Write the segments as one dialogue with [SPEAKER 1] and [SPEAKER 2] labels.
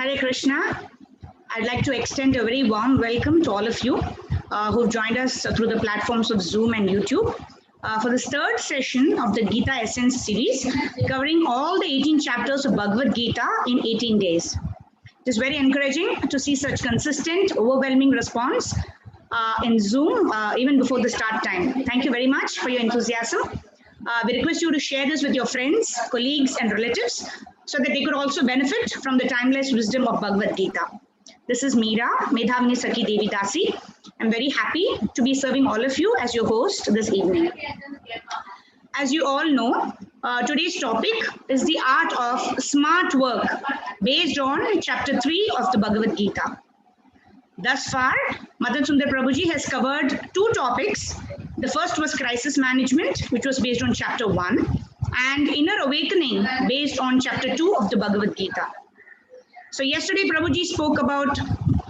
[SPEAKER 1] Hare Krishna. I'd like to extend a very warm welcome to all of you who've joined us through the platforms of Zoom and YouTube for this third session of the Gita Essence series, covering all the 18 chapters of Bhagavad Gita in 18 days. It is very encouraging to see such consistent, overwhelming response in Zoom, even before the start time. Thank you very much for your enthusiasm. We request you to share this with your friends, colleagues, and relatives so that they could also benefit from the timeless wisdom of Bhagavad Gita. This is Meera, Medhavini Sakhi Devi Dasi. I'm very happy to be serving all of you as your host this evening. As you all know, today's topic is the art of smart work based on chapter 3 of the Bhagavad Gita. Thus far, Madan Sundar Prabhuji has covered two topics. The first was crisis management, which was based on chapter 1, and inner awakening based on chapter 2 of the Bhagavad Gita. So yesterday, Prabhuji spoke about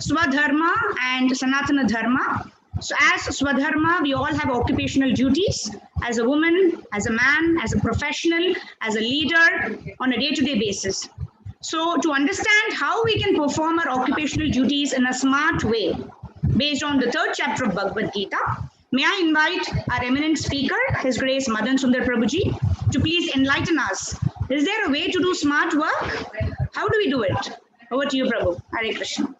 [SPEAKER 1] Swadharma and Sanatana Dharma. So as Swadharma, we all have occupational duties as a woman, as a man, as a professional, as a leader on a day-to-day basis. So to understand how we can perform our occupational duties in a smart way, based on the third chapter of Bhagavad Gita, may I invite our eminent speaker, His Grace Madan Sundar Prabhuji, to please enlighten us. Is there a way to do smart work? How do we do it? Over to you, Prabhu. Hare Krishna.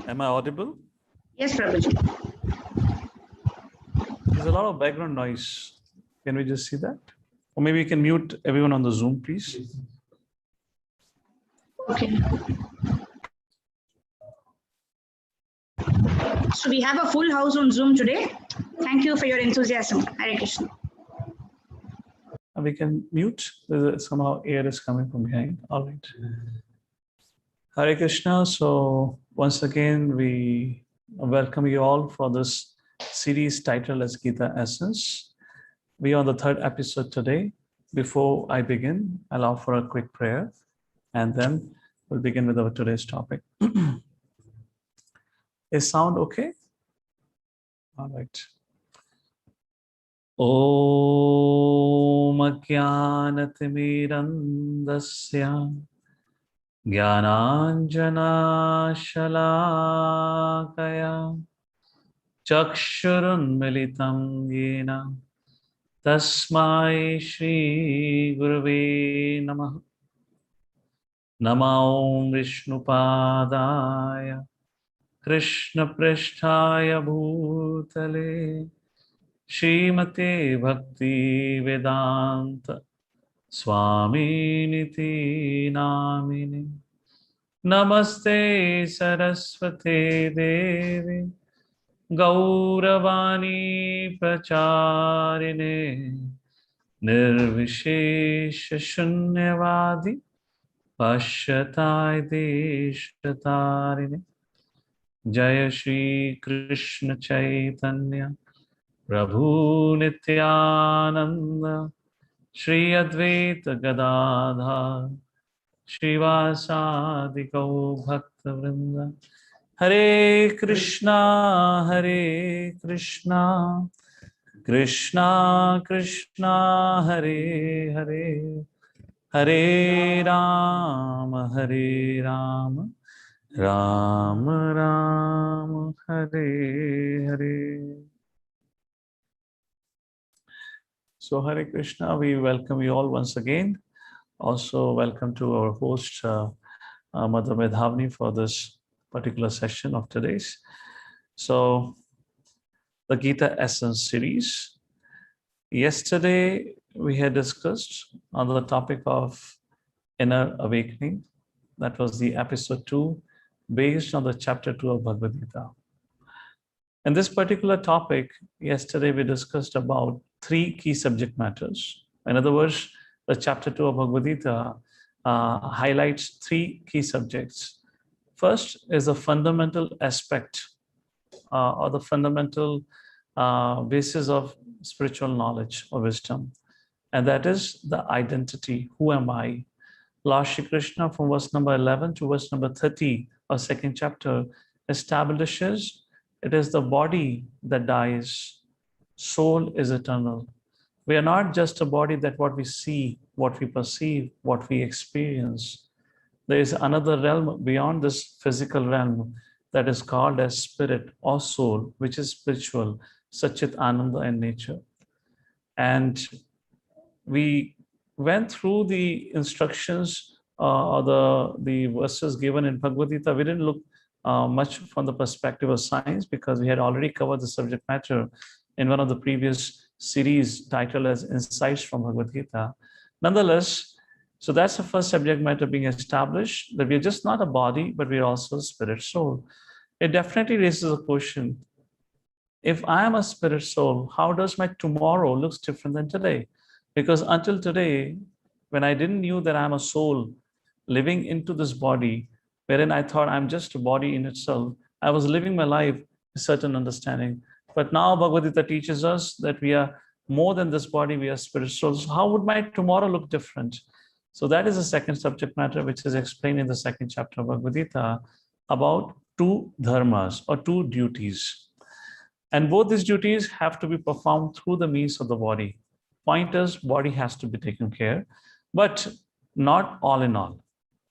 [SPEAKER 2] Am I audible?
[SPEAKER 1] Yes, Prabhuji.
[SPEAKER 2] There's a lot of background noise. Can we just see that? Or maybe you can mute everyone on the Zoom, please.
[SPEAKER 1] Okay. So we have a full house on Zoom today. Thank you for your enthusiasm. Hare Krishna.
[SPEAKER 2] We can mute. Somehow air is coming from behind. All right. Hare Krishna. So once again, we welcome you all for this series titled as Gita Essence. We are on the third episode today. Before I begin, I'll offer a quick prayer and then we'll begin with our today's topic. Is sound okay? All right. Om Ajnanatirmirandasya Jnananjana Shalakaya Chakshurunmilitam Yena Tasmai Shri Gurave Namah Namo Vishnupadaya Krishna Pristhaya Bhutale Srimate Bhakti Vedanta Swami Niti Namini Namaste Saraswate Devi Gauravani Pracharine Nirvishesha Shunyavadi Pashyatai Deshatarine Jaya Shri Krishna Chaitanya Prabhu Nityananda Shri Advaita Gadadhar Shrivasadi Gau Bhakta Vrinda Hare Krishna Krishna Krishna Hare Hare Hare Rama Rama Rama Hare Hare. So Hare Krishna, we welcome you all once again. Also welcome to our host, Mother Medhavni, for this particular session of today's. So the Gita Essence series. Yesterday, we had discussed on the topic of inner awakening. That was the episode 2, based on the chapter 2 of Bhagavad Gita. In this particular topic, yesterday we discussed about 3 key subject matters. In other words, the chapter 2 of Bhagavad Gita highlights 3 key subjects. First is the fundamental aspect or the fundamental basis of spiritual knowledge or wisdom. And that is the identity. Who am I? Lord Shri Krishna, from verse number 11 to verse number 30 of second chapter, establishes it is the body that dies. Soul is eternal. We are not just a body that what we see, what we perceive, what we experience. There is another realm beyond this physical realm that is called as spirit or soul, which is spiritual, Satchit Ananda in nature. And we went through the instructions or the verses given in Bhagavad Gita. We didn't look much from the perspective of science because we had already covered the subject matter in one of the previous series titled as Insights from Bhagavad Gita. Nonetheless, so that's the first subject matter being established, that we're just not a body, but we're also spirit soul. It definitely raises a question. If I am a spirit soul, how does my tomorrow looks different than today? Because until today, when I didn't knew that I'm a soul living into this body, wherein I thought I'm just a body in itself, I was living my life with certain understanding. But now Bhagavad Gita teaches us that we are more than this body, we are spirit souls. How would my tomorrow look different? So that is the second subject matter, which is explained in the second chapter of Bhagavad Gita about two dharmas or two duties. And both these duties have to be performed through the means of the body. Point is, body has to be taken care, but not all in all.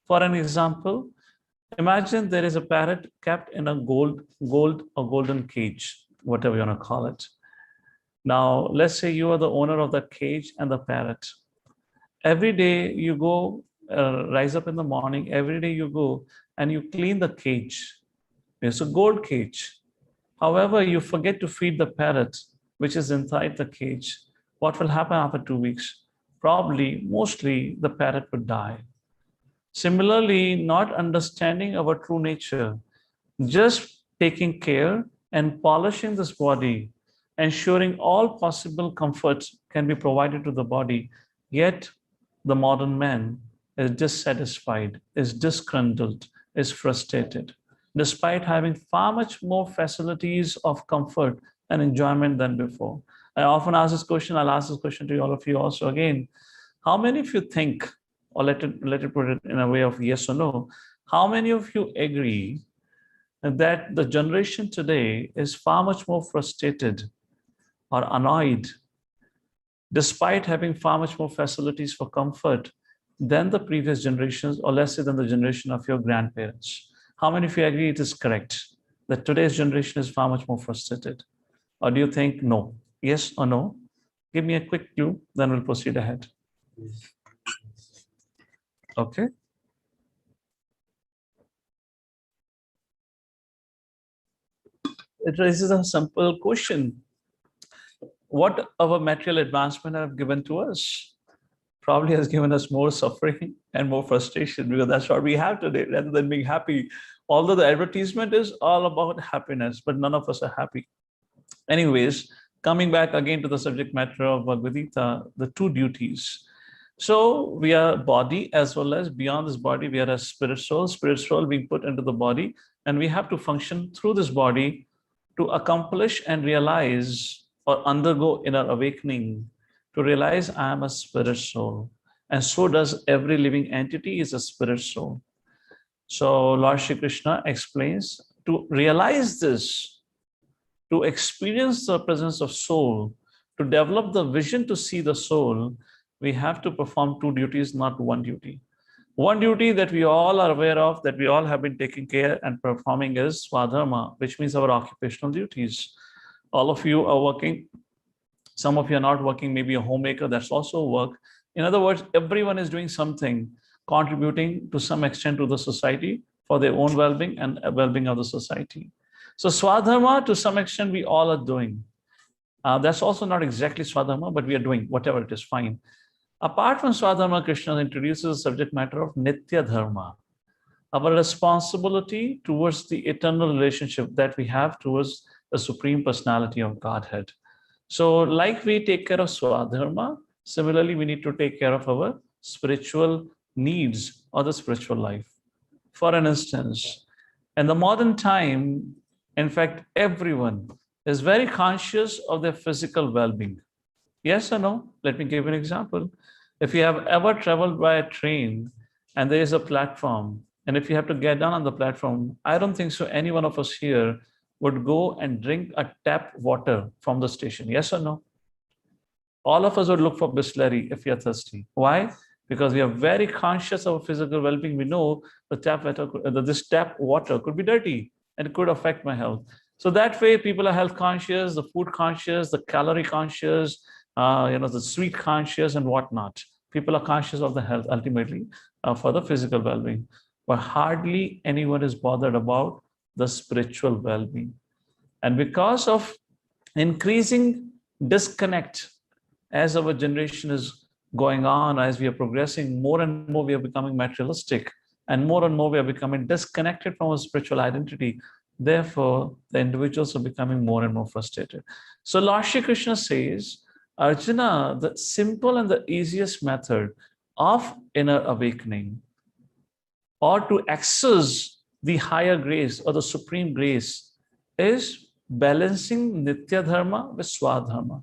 [SPEAKER 2] For an example, imagine there is a parrot kept in a golden cage, whatever you want to call it. Now, let's say you are the owner of that cage and the parrot. Every day you go, rise up in the morning, every day you go and you clean the cage. It's a gold cage. However, you forget to feed the parrot, which is inside the cage. What will happen after 2 weeks? Probably, mostly, the parrot would die. Similarly, not understanding our true nature, just taking care and polishing this body, ensuring all possible comforts can be provided to the body, yet the modern man is dissatisfied, is disgruntled, is frustrated, despite having far much more facilities of comfort and enjoyment than before. I often ask this question, I'll ask this question to all of you also again. How many of you think, or let it put it in a way of yes or no, how many of you agree that the generation today is far much more frustrated or annoyed, despite having far much more facilities for comfort than the previous generations, or let's say than the generation of your grandparents? How many of you agree it is correct that today's generation is far much more frustrated? Or do you think no? Yes or no? Give me a quick clue, then we'll proceed ahead. Okay. It raises a simple question. What our material advancement have given to us probably has given us more suffering and more frustration, because that's what we have today rather than being happy. Although the advertisement is all about happiness, but none of us are happy. Anyways, coming back again to the subject matter of Bhagavad Gita, the two duties. So we are body as well as beyond this body, we are a spirit soul being put into the body, and we have to function through this body to accomplish and realize or undergo inner awakening, to realize I am a spirit soul. And so does every living entity is a spirit soul. So Lord Shri Krishna explains, to realize this, to experience the presence of soul, to develop the vision to see the soul, we have to perform two duties, not one duty. One duty that we all are aware of, that we all have been taking care and performing is Swadharma, which means our occupational duties. All of you are working. Some of you are not working, maybe a homemaker, that's also work. In other words, everyone is doing something, contributing to some extent to the society for their own well-being and well-being of the society. So Swadharma, to some extent, we all are doing. That's also not exactly Swadharma, but we are doing whatever it is, fine. Apart from Swadharma, Krishna introduces the subject matter of Nitya Dharma, our responsibility towards the eternal relationship that we have towards the Supreme Personality of Godhead. So like we take care of Swadharma, similarly, we need to take care of our spiritual needs or the spiritual life. For an instance, in the modern time, in fact, everyone is very conscious of their physical well-being. Yes or no? Let me give you an example. If you have ever traveled by a train and there is a platform, and if you have to get down on the platform, I don't think so any one of us here would go and drink a tap water from the station? Yes or no? All of us would look for Bisleri if we are thirsty. Why? Because we are very conscious of physical well-being. We know the this tap water could be dirty and it could affect my health. So that way, people are health conscious, the food conscious, the calorie conscious, the sweet conscious and whatnot. People are conscious of the health ultimately for the physical well-being. But hardly anyone is bothered about the spiritual well-being. And because of increasing disconnect as our generation is going on, as we are progressing, more and more we are becoming materialistic, and more we are becoming disconnected from our spiritual identity. Therefore, the individuals are becoming more and more frustrated. So Lord Shri Krishna says, Arjuna, the simple and the easiest method of inner awakening, or to access the higher grace or the supreme grace, is balancing Nitya Dharma with Swadharma.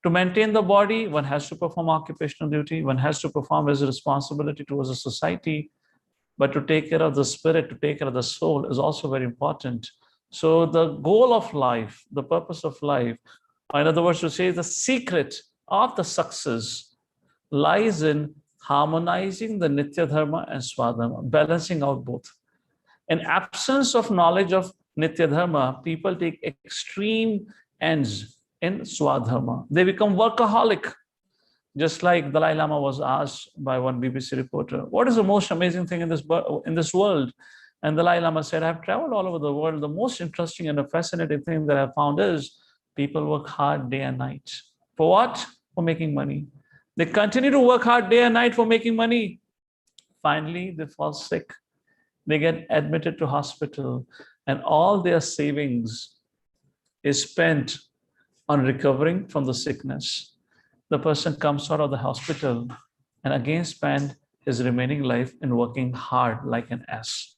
[SPEAKER 2] To maintain the body, one has to perform occupational duty, one has to perform his responsibility towards the society, but to take care of the spirit, to take care of the soul is also very important. So the goal of life, the purpose of life, in other words, to say the secret of the success lies in harmonizing the Nitya Dharma and Swadharma, balancing out both. In absence of knowledge of Nitya Dharma, people take extreme ends in Swadharma. They become workaholic. Just like Dalai Lama was asked by one BBC reporter, what is the most amazing thing in this world? And Dalai Lama said, I've traveled all over the world. The most interesting and fascinating thing that I found is people work hard day and night. For what? For making money. They continue to work hard day and night for making money. Finally, they fall sick. They get admitted to hospital, and all their savings is spent on recovering from the sickness. The person comes out of the hospital and again spend his remaining life in working hard like an ass.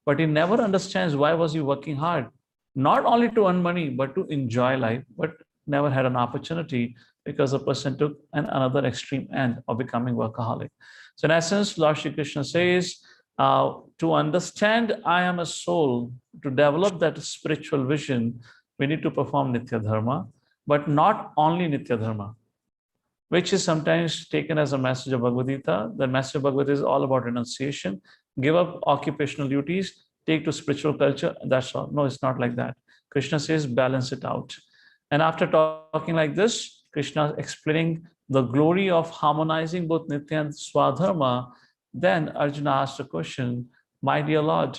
[SPEAKER 2] But he never understands why was he working hard, not only to earn money, but to enjoy life, but never had an opportunity because the person took another extreme end of becoming workaholic. So in essence, Lord Shri Krishna says, to understand I am a soul, to develop that spiritual vision, we need to perform Nitya Dharma, but not only Nitya Dharma, which is sometimes taken as a message of Bhagavad Gita. The message of Bhagavad Gita is all about renunciation, give up occupational duties, take to spiritual culture, that's all. No, it's not like that. Krishna says, balance it out. And after talking like this, Krishna is explaining the glory of harmonizing both Nitya and Swadharma. Then Arjuna asked a question, my dear Lord,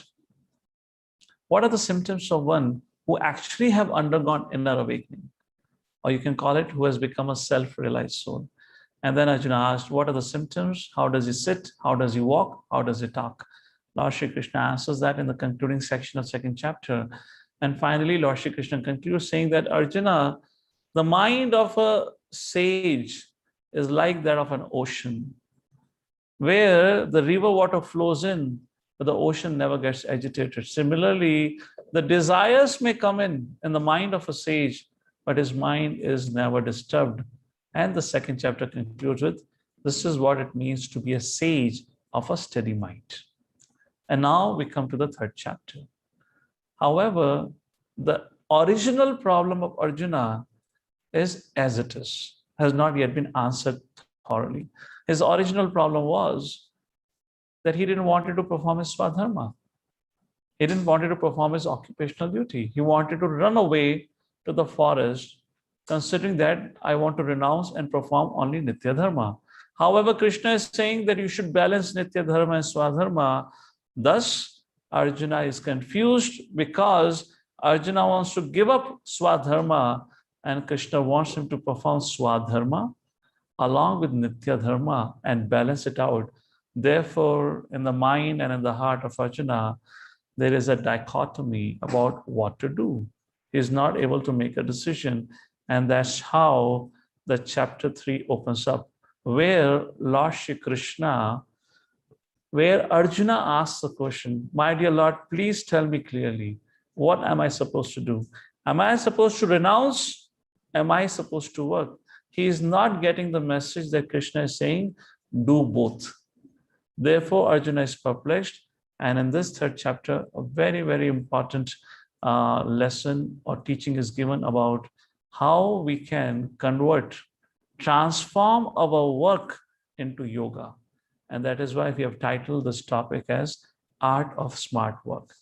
[SPEAKER 2] what are the symptoms of one who actually have undergone inner awakening? Or you can call it who has become a self-realized soul. And then Arjuna asked, what are the symptoms? How does he sit? How does he walk? How does he talk? Lord Shri Krishna answers that in the concluding section of second chapter. And finally, Lord Shri Krishna concludes saying that Arjuna, the mind of a sage is like that of an ocean, where the river water flows in, but the ocean never gets agitated. Similarly, the desires may come in the mind of a sage, but his mind is never disturbed. And the second chapter concludes with, this is what it means to be a sage of a steady mind. And now we come to the third chapter. However, the original problem of Arjuna is as it is, has not yet been answered thoroughly. His original problem was that he didn't want to perform his Swadharma. He didn't want to perform his occupational duty. He wanted to run away to the forest, considering that I want to renounce and perform only Nitya Dharma. However, Krishna is saying that you should balance Nitya Dharma and Swadharma. Thus, Arjuna is confused because Arjuna wants to give up Swadharma and Krishna wants him to perform Swadharma along with Nitya Dharma and balance it out. Therefore, in the mind and in the heart of Arjuna, there is a dichotomy about what to do. He is not able to make a decision. And that's how the chapter 3 opens up, where Lord Shri Krishna, where Arjuna asks the question, my dear Lord, please tell me clearly, what am I supposed to do? Am I supposed to renounce? Am I supposed to work? He is not getting the message that Krishna is saying, do both. Therefore, Arjuna is perplexed. And in this third chapter, a very, very important lesson or teaching is given about how we can transform our work into yoga. And that is why we have titled this topic as Art of Smart Work.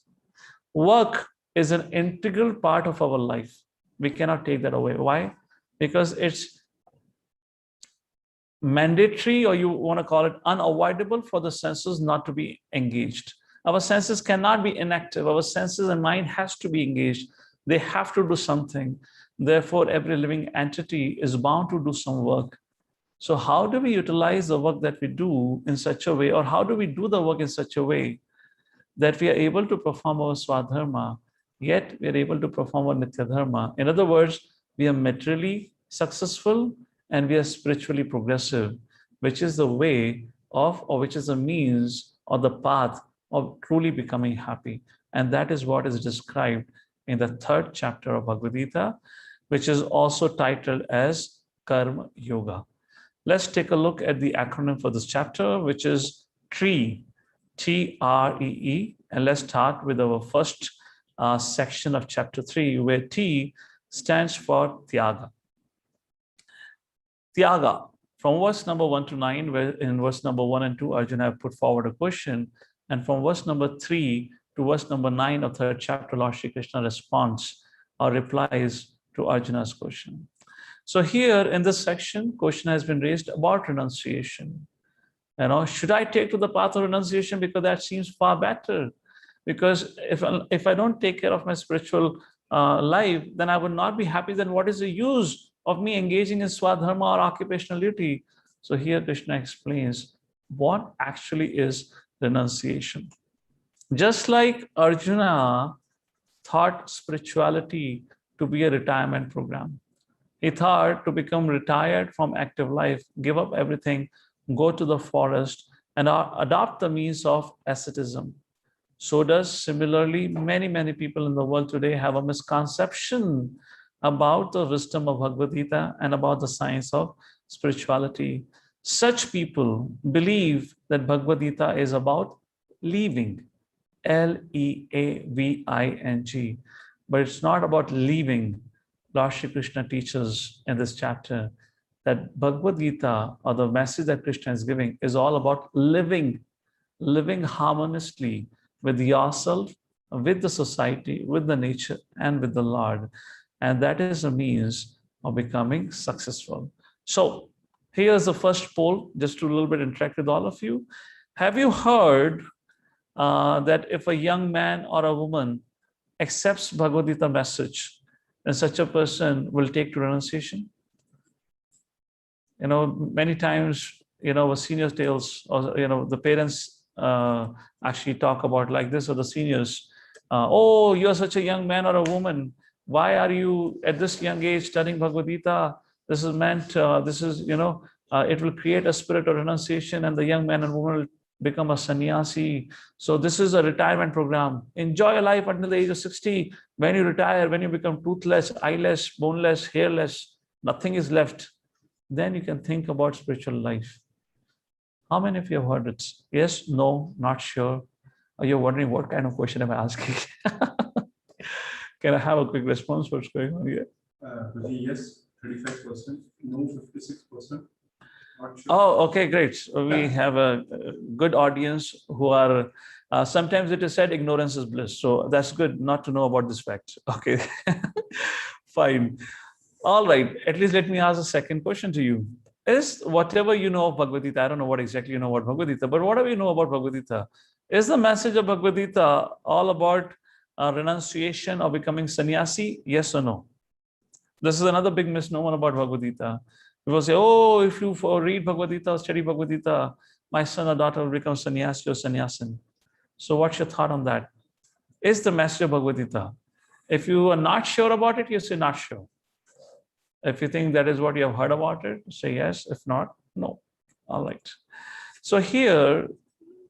[SPEAKER 2] Work is an integral part of our life. We cannot take that away. Why? Because it's mandatory, or you want to call it unavoidable, for the senses not to be engaged. Our senses cannot be inactive. Our senses and mind has to be engaged. They have to do something. Therefore, every living entity is bound to do some work. So how do we utilize the work that we do in such a way, or how do we do the work in such a way that we are able to perform our swadharma, yet we are able to perform our nitya dharma? In other words, we are materially successful and we are spiritually progressive, which is the way of, or which is the means or the path of truly becoming happy. And that is what is described in the 3rd chapter of Bhagavad Gita, which is also titled as Karma Yoga. Let's take a look at the acronym for this chapter, which is TREE, T-R-E-E. And let's start with our first section of chapter 3, where T stands for Tyaga. Tyaga, from verse number 1 to 9, where in verse number 1 and 2, Arjuna have put forward a question. And from verse number 3 to verse number 9 of 3rd chapter, Lord Shri Krishna responds or replies to Arjuna's question. So here in this section, question has been raised about renunciation. Should I take to the path of renunciation because that seems far better? Because if I don't take care of my spiritual life, then I would not be happy. Then what is the use of me engaging in swadharma or occupational duty? So here Krishna explains what actually is renunciation. Just like Arjuna thought spirituality to be a retirement program. He thought to become retired from active life, give up everything, go to the forest, and adopt the means of asceticism. So does similarly many people in the world today have a misconception about the wisdom of Bhagavad Gita and about the science of spirituality. Such people believe that Bhagavad Gita is about leaving, L-E-A-V-I-N-G, but it's not about leaving. Lord Shri Krishna teaches in this chapter that Bhagavad Gita, or the message that Krishna is giving, is all about living harmoniously with yourself, with the society, with the nature, and with the Lord. And that is a means of becoming successful. So here's the first poll, just to a little bit interact with all of you. Have you heard that if a young man or a woman accepts Bhagavad Gita message, then such a person will take to renunciation? Many times, a senior tales, or, the parents actually talk about like this, or the seniors, oh, you're such a young man or a woman. Why are you at this young age studying Bhagavad Gita? This is meant, it will create a spirit of renunciation, and the young man and woman will become a sannyasi. So this is a retirement program. Enjoy your life until the age of 60. When you retire, when you become toothless, eyeless, boneless, hairless, nothing is left, then you can think about spiritual life. How many of you have heard it? Yes, no, not sure. Or you're wondering what kind of question am I asking? Can I have a quick response? What's going on here?
[SPEAKER 3] Yes, 35%. No, 56%.
[SPEAKER 2] Oh, okay, great. So we have a good audience who are, sometimes it is said ignorance is bliss. So that's good not to know about this fact. Okay, fine. All right, at least let me ask a second question to you. Is whatever you know of Bhagavad Gita, I don't know what exactly you know about Bhagavad Gita, but whatever you know about Bhagavad Gita, is the message of Bhagavad Gita all about renunciation or becoming sannyasi? Yes or no? This is another big misnomer about Bhagavad Gita. People say, oh, if you read Bhagavad Gita or study Bhagavad Gita, my son or daughter will become sannyasi or sannyasin. So what's your thought on that? Is the message of Bhagavad Gita? If you are not sure about it, you say not sure. If you think that is what you have heard about it, say yes. If not, no. All right. So here,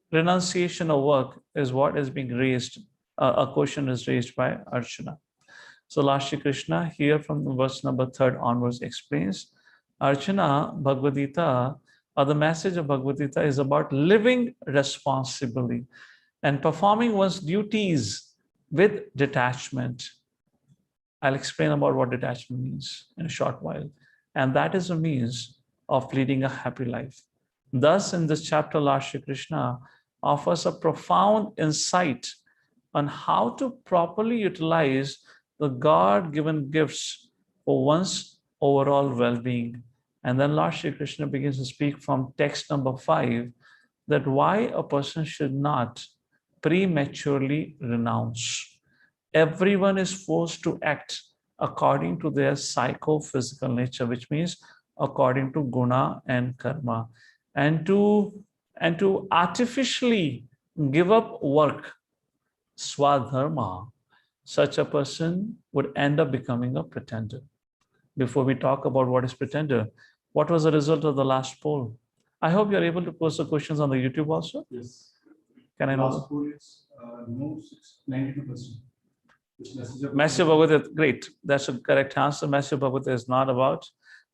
[SPEAKER 2] renunciation of work is what is being raised. A question is raised by Arjuna. So Lord Shri Krishna here from verse number 3 onwards explains, Arjuna, Bhagavad Gita, or the message of Bhagavad Gita is about living responsibly and performing one's duties with detachment. I'll explain about what detachment means in a short while. And that is a means of leading a happy life. Thus, in this chapter, Lord Shri Krishna offers a profound insight on how to properly utilize the God-given gifts for one's overall well-being. And then Lord Shri Krishna begins to speak from text number 5, that why a person should not prematurely renounce. Everyone is forced to act according to their psychophysical nature, which means according to guna and karma, and to artificially give up work, swadharma. Such a person would end up becoming a pretender. Before we talk about what is pretender, what was the result of the last poll? I hope you're able to post the questions on the YouTube also.
[SPEAKER 3] Yes.
[SPEAKER 2] Can I know?
[SPEAKER 3] Last poll is no 92%.
[SPEAKER 2] Message of Bhagavad, great. That's a correct answer. Message of Bhagavad is not about.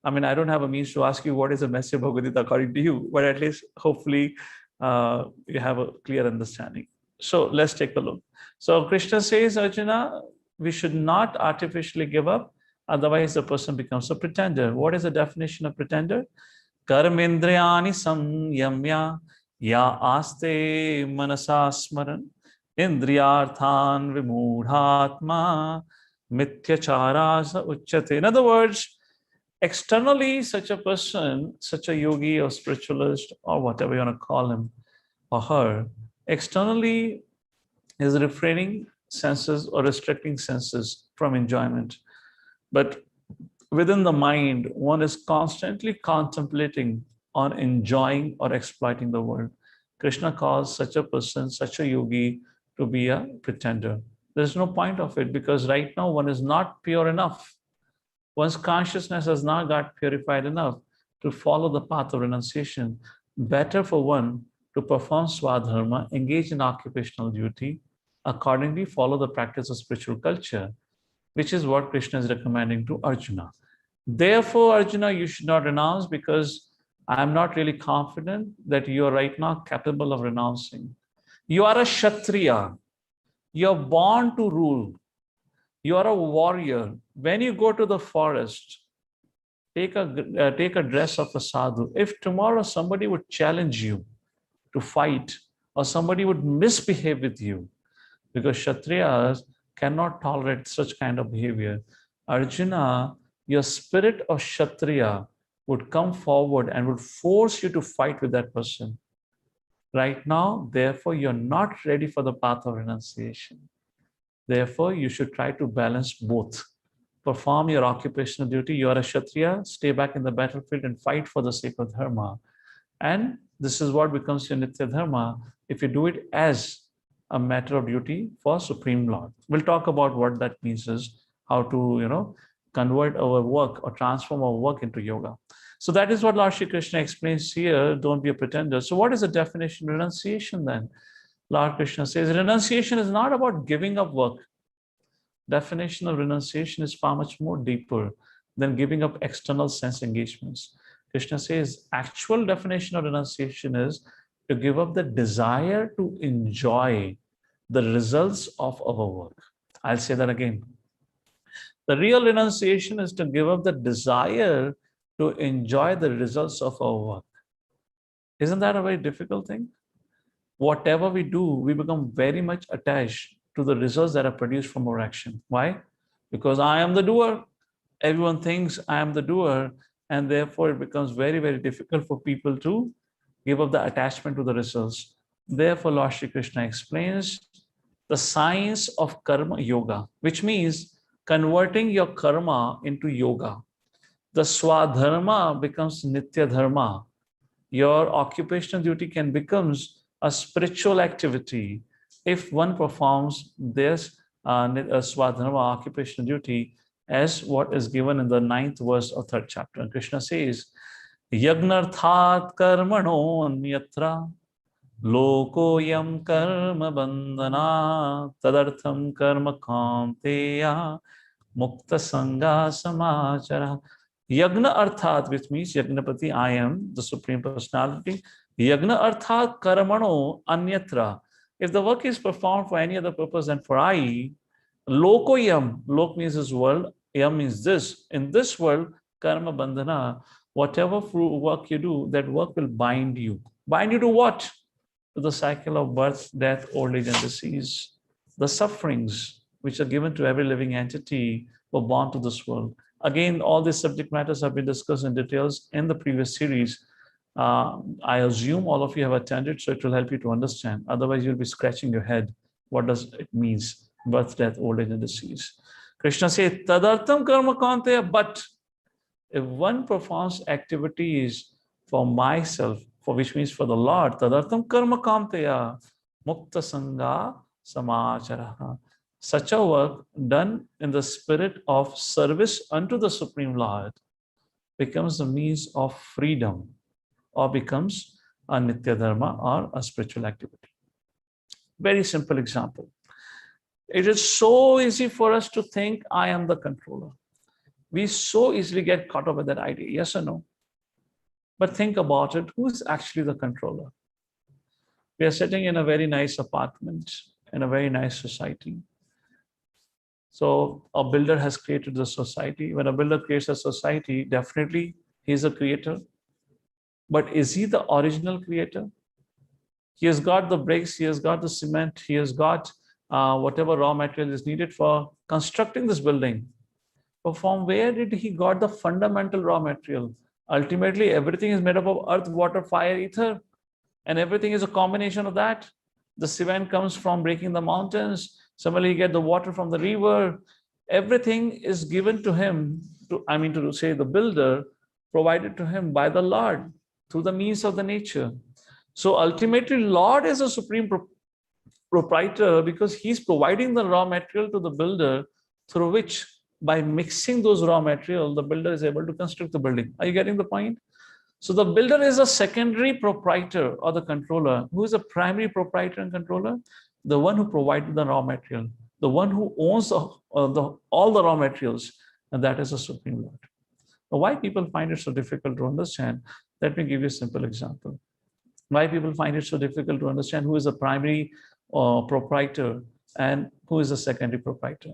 [SPEAKER 2] I mean, I don't have a means to ask you what is a message of Bhagavad according to you, but at least hopefully you have a clear understanding. So let's take a look. So Krishna says, Arjuna, we should not artificially give up, otherwise the person becomes a pretender. What is the definition of pretender? Karmendriyani samyamya ya aste manasa smaran indriyarthan vimudhatma mithyacharasa uchyate. In other words, externally, such a person, such a yogi or spiritualist or whatever you want to call him or her, externally is refraining senses or restricting senses from enjoyment. But within the mind, one is constantly contemplating on enjoying or exploiting the world. Krishna calls such a person, such a yogi, to be a pretender. There's no point of it, because right now one is not pure enough. One's consciousness has not got purified enough to follow the path of renunciation. Better for one to perform swadharma, engage in occupational duty, accordingly follow the practice of spiritual culture, which is what Krishna is recommending to Arjuna. Therefore, Arjuna, you should not renounce, because I am not really confident that you are right now capable of renouncing. You are a Kshatriya. You are born to rule. You are a warrior. When you go to the forest, take a dress of a sadhu. If tomorrow somebody would challenge you to fight, or somebody would misbehave with you, because Kshatriyas cannot tolerate such kind of behavior, Arjuna, your spirit of Kshatriya would come forward and would force you to fight with that person. Right now, therefore, you're not ready for the path of renunciation. Therefore, you should try to balance both. Perform your occupational duty. You are a Kshatriya, stay back in the battlefield and fight for the sake of dharma. And this is what becomes your Nitya Dharma if you do it as a matter of duty for Supreme Lord. We'll talk about what that means, is how to, convert our work or transform our work into yoga. So that is what Lord Shri Krishna explains here. Don't be a pretender. So what is the definition of renunciation then? Lord Krishna says renunciation is not about giving up work. Definition of renunciation is far much more deeper than giving up external sense engagements. Krishna says actual definition of renunciation is to give up the desire to enjoy the results of our work. I'll say that again. The real renunciation is to give up the desire to enjoy the results of our work. Isn't that a very difficult thing? Whatever we do, we become very much attached to the results that are produced from our action. Why? Because I am the doer. Everyone thinks I am the doer, and therefore it becomes very, very difficult for people to give up the attachment to the results. Therefore, Lord Shri Krishna explains the science of karma yoga, which means converting your karma into yoga. The swadharma becomes nitya dharma. Your occupational duty can become a spiritual activity if one performs this swadharma, occupational duty, as what is given in the 9th verse of 3rd chapter. And Krishna says, Yagnarthat karmano nyatra lokoyam karma bandhana tadartham karma kamteya mukta sangha samachara. Yagna arthat, which means Yagnapati, I am the Supreme Personality. Yagna arthat karmano anyatra. If the work is performed for any other purpose than for I, loko yam, lok means this world, yam means this. In this world, karma bandhana, whatever work you do, that work will bind you. Bind you to what? To the cycle of birth, death, old age, and disease. The sufferings which are given to every living entity were born to this world. Again, all these subject matters have been discussed in details in the previous series. I assume all of you have attended, so it will help you to understand. Otherwise, you'll be scratching your head. What does it mean? Birth, death, old age, and disease. Krishna says, Tadartam karma kante, but if one performs activities for myself, for which means for the Lord, tadartam karma kamteya mukta sangha samacharaha. Such a work done in the spirit of service unto the Supreme Lord becomes the means of freedom, or becomes a nitya dharma or a spiritual activity. Very simple example. It is so easy for us to think I am the controller. We so easily get caught up with that idea, yes or no? But think about it, who is actually the controller? We are sitting in a very nice apartment, in a very nice society. So a builder has created the society. When a builder creates a society, definitely he is a creator. But is he the original creator? He has got the bricks, he has got the cement, he has got whatever raw material is needed for constructing this building. But from where did he got the fundamental raw material? Ultimately, everything is made up of earth, water, fire, ether, and everything is a combination of that. The cement comes from breaking the mountains. Similarly, you get the water from the river. Everything is given to him, to say the builder, provided to him by the Lord through the means of the nature. So ultimately, Lord is a supreme proprietor because he's providing the raw material to the builder, through which, by mixing those raw material, the builder is able to construct the building. Are you getting the point? So the builder is a secondary proprietor or the controller. Who is a primary proprietor and controller? The one who provided the raw material, the one who owns all the raw materials, and that is the Supreme Lord. Now, why people find it so difficult to understand? Let me give you a simple example. Why people find it so difficult to understand who is a primary proprietor and who is a secondary proprietor.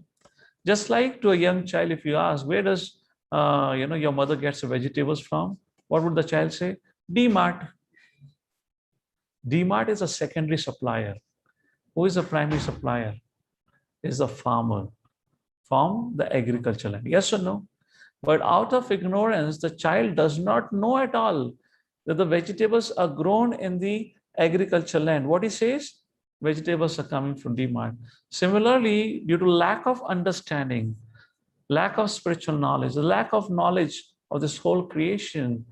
[SPEAKER 2] Just like to a young child, if you ask, where does your mother gets the vegetables from? What would the child say? D-Mart. D-Mart is a secondary supplier. Who is the primary supplier? Is the farmer from the agriculture land. Yes or no? But out of ignorance, the child does not know at all that the vegetables are grown in the agriculture land. What he says? Vegetables are coming from D-Mart. Similarly, due to lack of understanding, lack of spiritual knowledge, the lack of knowledge of this whole creation,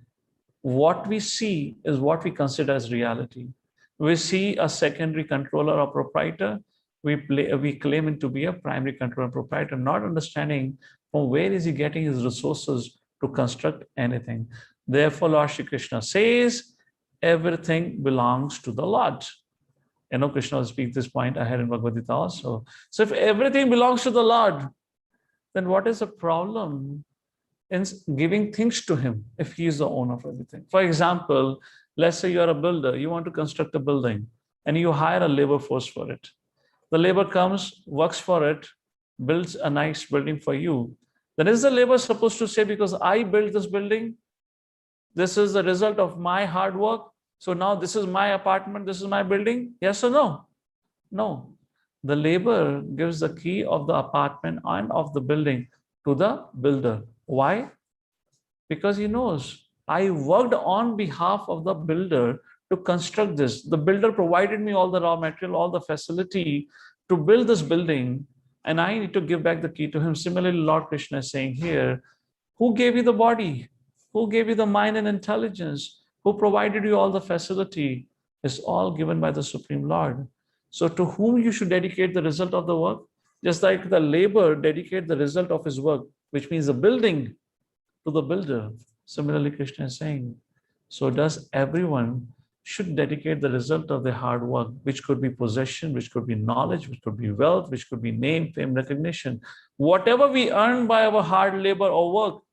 [SPEAKER 2] what we see is what we consider as reality. We see a secondary controller or proprietor, we claim him to be a primary controller or proprietor, not understanding from where is he getting his resources to construct anything. Therefore, Lord Shri Krishna says, everything belongs to the Lord. Krishna will speak this point ahead in Bhagavad Gita also. So if everything belongs to the Lord, then what is the problem in giving things to him if he is the owner of everything? For example, let's say you're a builder, you want to construct a building and you hire a labor force for it. The labor comes, works for it, builds a nice building for you. Then is the labor supposed to say, because I built this building, this is the result of my hard work, so now this is my apartment, this is my building? Yes or no? No. The labor gives the key of the apartment and of the building to the builder. Why? Because he knows, I worked on behalf of the builder to construct this. The builder provided me all the raw material, all the facility to build this building, and I need to give back the key to him. Similarly, Lord Krishna is saying here, who gave you the body? Who gave you the mind and intelligence? Who provided you all the facility? It's all given by the Supreme Lord. So to whom you should dedicate the result of the work? Just like the labor dedicate the result of his work, which means the building, to the builder. Similarly, Krishna is saying, so does everyone should dedicate the result of their hard work, which could be possession, which could be knowledge, which could be wealth, which could be name, fame, recognition. Whatever we earn by our hard labor or work,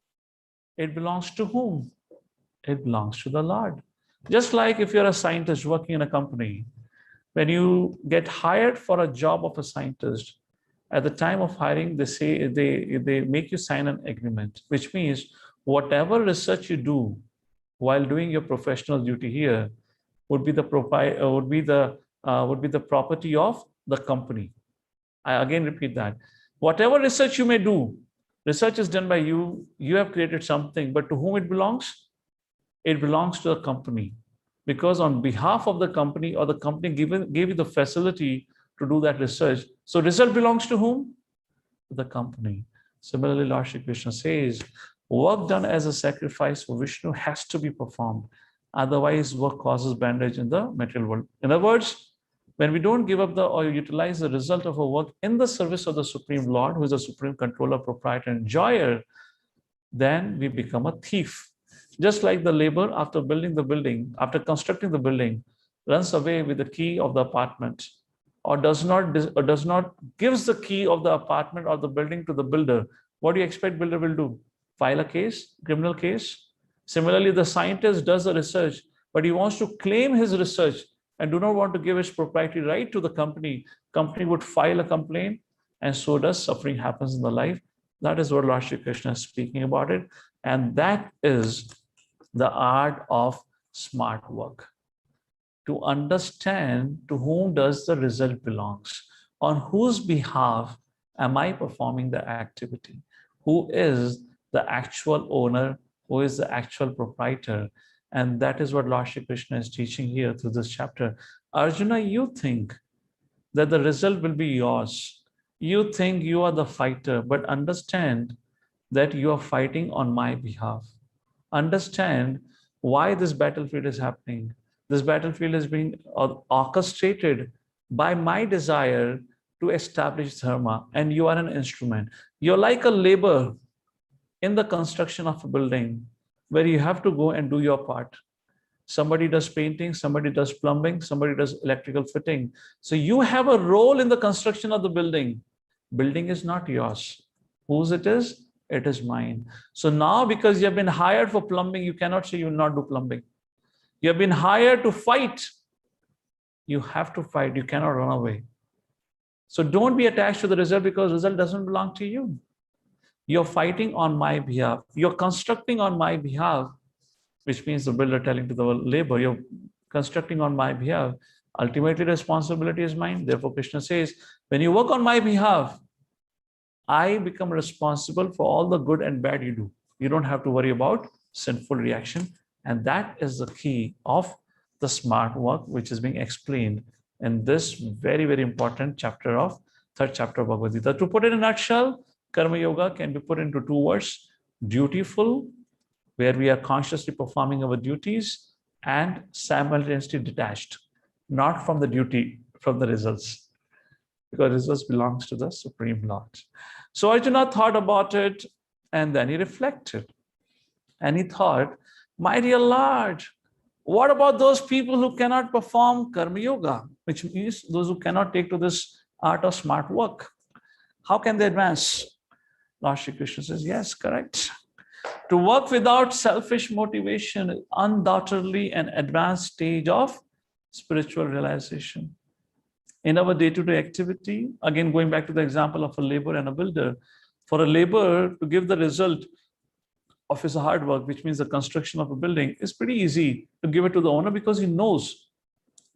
[SPEAKER 2] it belongs to whom? It belongs to the Lord. Just like if you're a scientist working in a company, When you get hired for a job of a scientist, at the time of hiring, they say they make you sign an agreement, which means whatever research you do while doing your professional duty here would be the property of the company. I again repeat that. Whatever research you may do, research is done by you. You have created something, but to whom it belongs? It belongs to the company, because on behalf of the company, or the company gave you the facility to do that research. So result belongs to whom? To the company. Similarly, Lord Shri Krishna says, work done as a sacrifice for Vishnu has to be performed. Otherwise, work causes bandage in the material world. In other words, when we don't give up or utilize the result of our work in the service of the Supreme Lord, who is the supreme controller, proprietor, and enjoyer, then we become a thief. Just like the laborer, after building the building, after constructing the building, runs away with the key of the apartment, or does not gives the key of the apartment or the building to the builder. What do you expect builder will do? File a case, criminal case? Similarly, the scientist does the research, but he wants to claim his research and do not want to give his proprietary right to the company. Company would file a complaint, and so does suffering happens in the life. That is what Lord Shri Krishna is speaking about it. And that is the art of smart work. To understand to whom does the result belongs, on whose behalf am I performing the activity, who is the actual owner, who is the actual proprietor. And that is what Lord Shri Krishna is teaching here through this chapter. Arjuna, you think that the result will be yours. You think you are the fighter, but understand that you are fighting on my behalf. Understand why this battlefield is happening. This battlefield is being orchestrated by my desire to establish dharma, and you are an instrument. You're like a laborer in the construction of a building where you have to go and do your part. Somebody does painting, somebody does plumbing, somebody does electrical fitting. So you have a role in the construction of the building. Building is not yours. Whose it is? It is mine. So now, because you have been hired for plumbing, you cannot say you will not do plumbing. You have been hired to fight. You have to fight. You cannot run away. So don't be attached to the result, because result doesn't belong to you. You're fighting on my behalf. You're constructing on my behalf, which means the builder telling to the labor, you're constructing on my behalf. Ultimately, responsibility is mine. Therefore, Krishna says, when you work on my behalf, I become responsible for all the good and bad you do. You don't have to worry about sinful reaction. And that is the key of the smart work, which is being explained in this very, very important chapter of third chapter of Bhagavad Gita. To put it in a nutshell, Karma Yoga can be put into two words: dutiful, where we are consciously performing our duties, and simultaneously detached, not from the duty, from the results, because results belongs to the Supreme Lord. So Arjuna thought about it, and then he reflected, and he thought, my dear Lord, what about those people who cannot perform Karma Yoga, which means those who cannot take to this art of smart work? How can they advance? Lord Shri Krishna says, yes, correct. To work without selfish motivation is undoubtedly an advanced stage of spiritual realization. In our day-to-day activity, again, going back to the example of a laborer and a builder, for a laborer to give the result of his hard work, which means the construction of a building, is pretty easy to give it to the owner, because he knows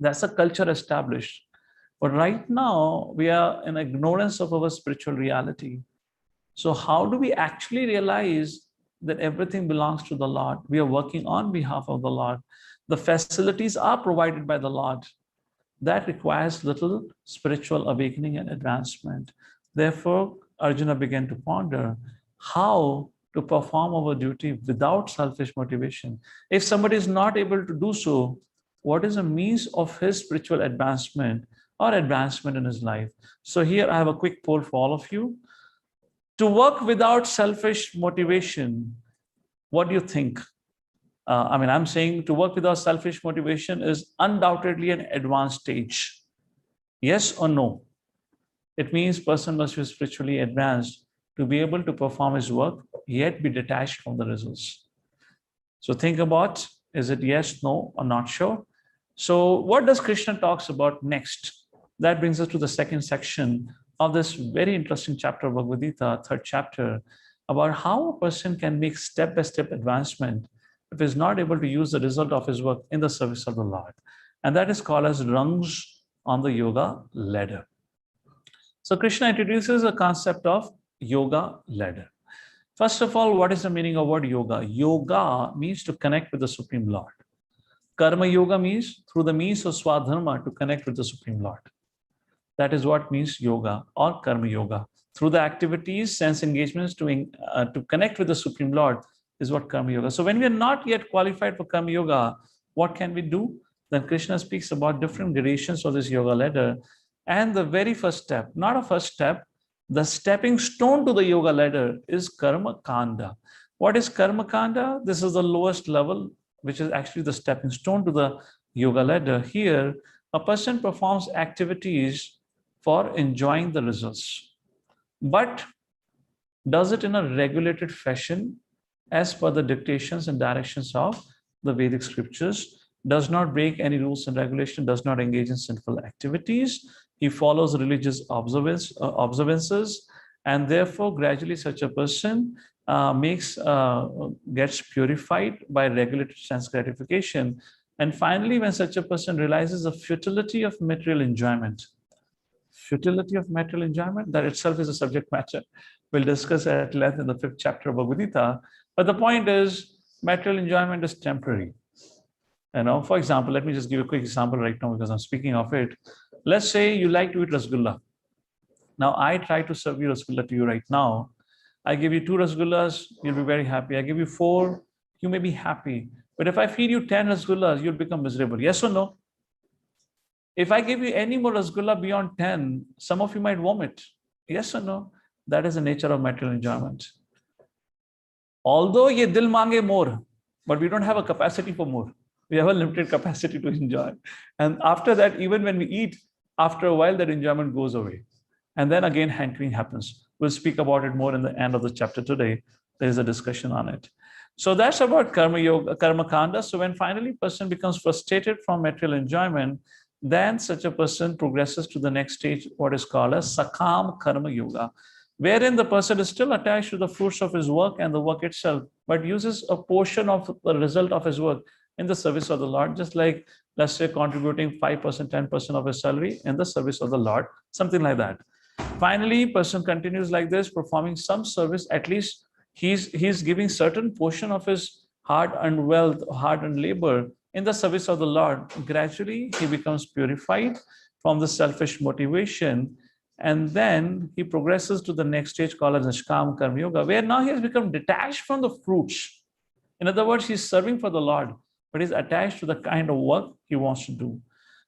[SPEAKER 2] that's a culture established. But right now, we are in ignorance of our spiritual reality. So how do we actually realize that everything belongs to the Lord? We are working on behalf of the Lord. The facilities are provided by the Lord. That requires little spiritual awakening and advancement. Therefore, Arjuna began to ponder how to perform our duty without selfish motivation. If somebody is not able to do so, what is a means of his spiritual advancement or advancement in his life? So here I have a quick poll for all of you. To work without selfish motivation, what do you think? I'm saying to work without selfish motivation is undoubtedly an advanced stage. Yes or no? It means person must be spiritually advanced to be able to perform his work, yet be detached from the results. So think about, is it yes, no, or not sure? So what does Krishna talks about next? That brings us to the second section of this very interesting chapter of Bhagavad Gita, third chapter, about how a person can make step-by-step advancement if he's not able to use the result of his work in the service of the Lord. And that is called as rungs on the yoga ladder. So Krishna introduces a concept of yoga ladder. First of all, what is the meaning of word yoga? Yoga means to connect with the Supreme Lord. Karma yoga means through the means of swadharma to connect with the Supreme Lord. That is what means yoga or karma yoga. Through the activities, sense engagements to connect with the Supreme Lord is what karma yoga. So when we are not yet qualified for karma yoga, what can we do? Then Krishna speaks about different gradations of this yoga ladder. And the very first step, not a first step, the stepping stone to the yoga ladder is karma kanda. What is karma kanda? This is the lowest level, which is actually the stepping stone to the yoga ladder. Here, a person performs activities for enjoying the results, but does it in a regulated fashion as per the dictations and directions of the Vedic scriptures, does not break any rules and regulations, does not engage in sinful activities. He follows religious observances, and therefore gradually such a person gets purified by regulated sense gratification. And finally, when such a person realizes the futility of material enjoyment, that itself is a subject matter we'll discuss at length in the 5th chapter of Bhagavad Gita. But the point is, material enjoyment is temporary. For example, let me just give you a quick example right now because I'm speaking of it. Let's say you like to eat rasgulla. Now, I try to serve you rasgulla to you right now. I give you 2 rasgullas, you'll be very happy. I give you 4, you may be happy. But if I feed you 10 rasgullas, you'll become miserable. Yes or no? If I give you any more rasgulla beyond 10, some of you might vomit. Yes or no? That is the nature of material enjoyment. Although ye dil mange more, but we don't have a capacity for more. We have a limited capacity to enjoy. And after that, even when we eat, after a while, that enjoyment goes away. And then again, hankering happens. We'll speak about it more in the end of the chapter today. There is a discussion on it. So that's about karma yoga, karma kanda. So when finally person becomes frustrated from material enjoyment, then such a person progresses to the next stage, what is called as sakam karma yoga, wherein the person is still attached to the fruits of his work and the work itself, but uses a portion of the result of his work in the service of the Lord, just like, let's say, contributing 5%, 10% of his salary in the service of the Lord, something like that. Finally, person continues like this, performing some service. At least he's giving certain portion of his hard-earned wealth, hard-earned labor in the service of the Lord. Gradually, he becomes purified from the selfish motivation, and then he progresses to the next stage called as Nishkam Karma Yoga, where now he has become detached from the fruits. In other words, he's serving for the Lord, but he's attached to the kind of work he wants to do.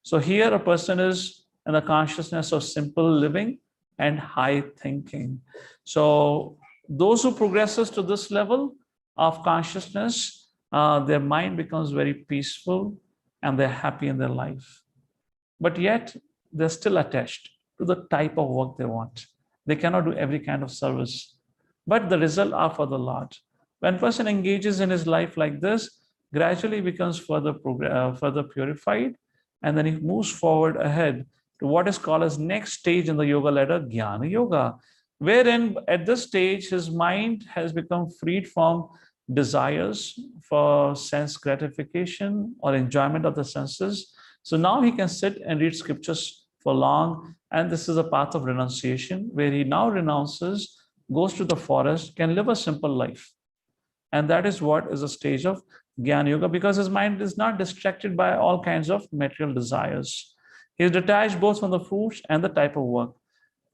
[SPEAKER 2] So here a person is in the consciousness of simple living and high thinking. So those who progresses to this level of consciousness, their mind becomes very peaceful and they're happy in their life. But yet they're still attached to the type of work they want. They cannot do every kind of service, but the result are for the Lord. When a person engages in his life like this, gradually becomes further purified, and then he moves forward ahead to what is called as next stage in the yoga ladder, Jnana Yoga, wherein at this stage his mind has become freed from desires for sense gratification or enjoyment of the senses. So now he can sit and read scriptures for long, and this is a path of renunciation, where he now renounces, goes to the forest, can live a simple life. And that is what is a stage of Jnana Yoga, because his mind is not distracted by all kinds of material desires. He is detached both from the fruits and the type of work.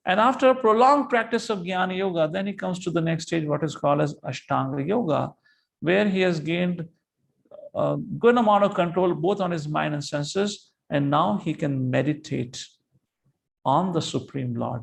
[SPEAKER 2] And after a prolonged practice of Jnana Yoga, then he comes to the next stage, what is called as Ashtanga Yoga, where he has gained a good amount of control both on his mind and senses, and now he can meditate on the Supreme Lord.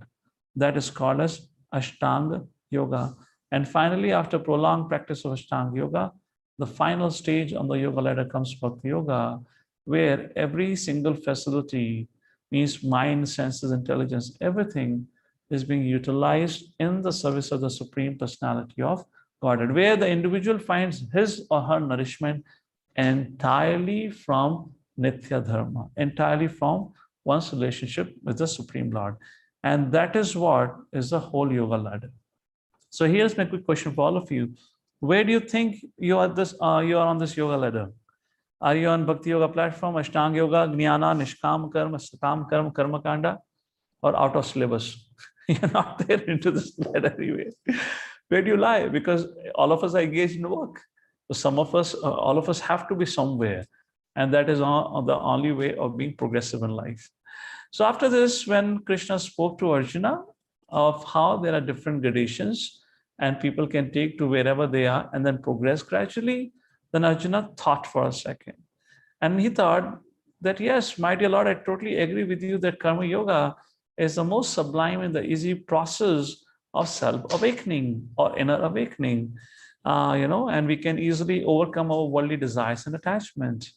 [SPEAKER 2] That is called as Ashtanga Yoga. And finally, after prolonged practice of Ashtanga Yoga, the final stage on the yoga ladder comes Bhakti Yoga, where every single facility, means mind, senses, intelligence, everything is being utilized in the service of the Supreme Personality of Godhead, where the individual finds his or her nourishment entirely from Nitya Dharma, entirely from one's relationship with the Supreme Lord. And that is what is the whole yoga ladder. So here's my quick question for all of you. Where do you think you are on this yoga ladder? Are you on Bhakti Yoga platform, Ashtanga Yoga, Jnana, Nishkam Karma, Sakam Karma, Karma Kanda, or out of syllabus? You're not there into this ladder anyway. Where do you lie? Because all of us are engaged in work. So some of us, all of us have to be somewhere. And that is the only way of being progressive in life. So after this, when Krishna spoke to Arjuna of how there are different gradations and people can take to wherever they are and then progress gradually, then Arjuna thought for a second. And he thought that, yes, my dear Lord, I totally agree with you that Karma Yoga is the most sublime and the easy process of self-awakening or inner awakening, and we can easily overcome our worldly desires and attachment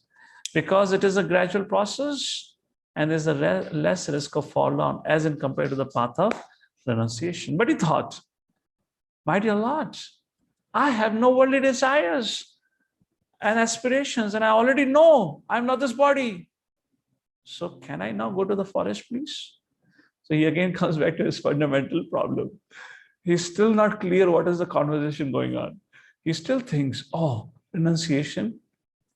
[SPEAKER 2] because it is a gradual process and there's a less risk of fall down as in compared to the path of renunciation. But he thought, my dear Lord, I have no worldly desires and aspirations, and I already know I'm not this body. So can I now go to the forest, please? So he again comes back to his fundamental problem. He's still not clear what is the conversation going on. He still thinks, oh, renunciation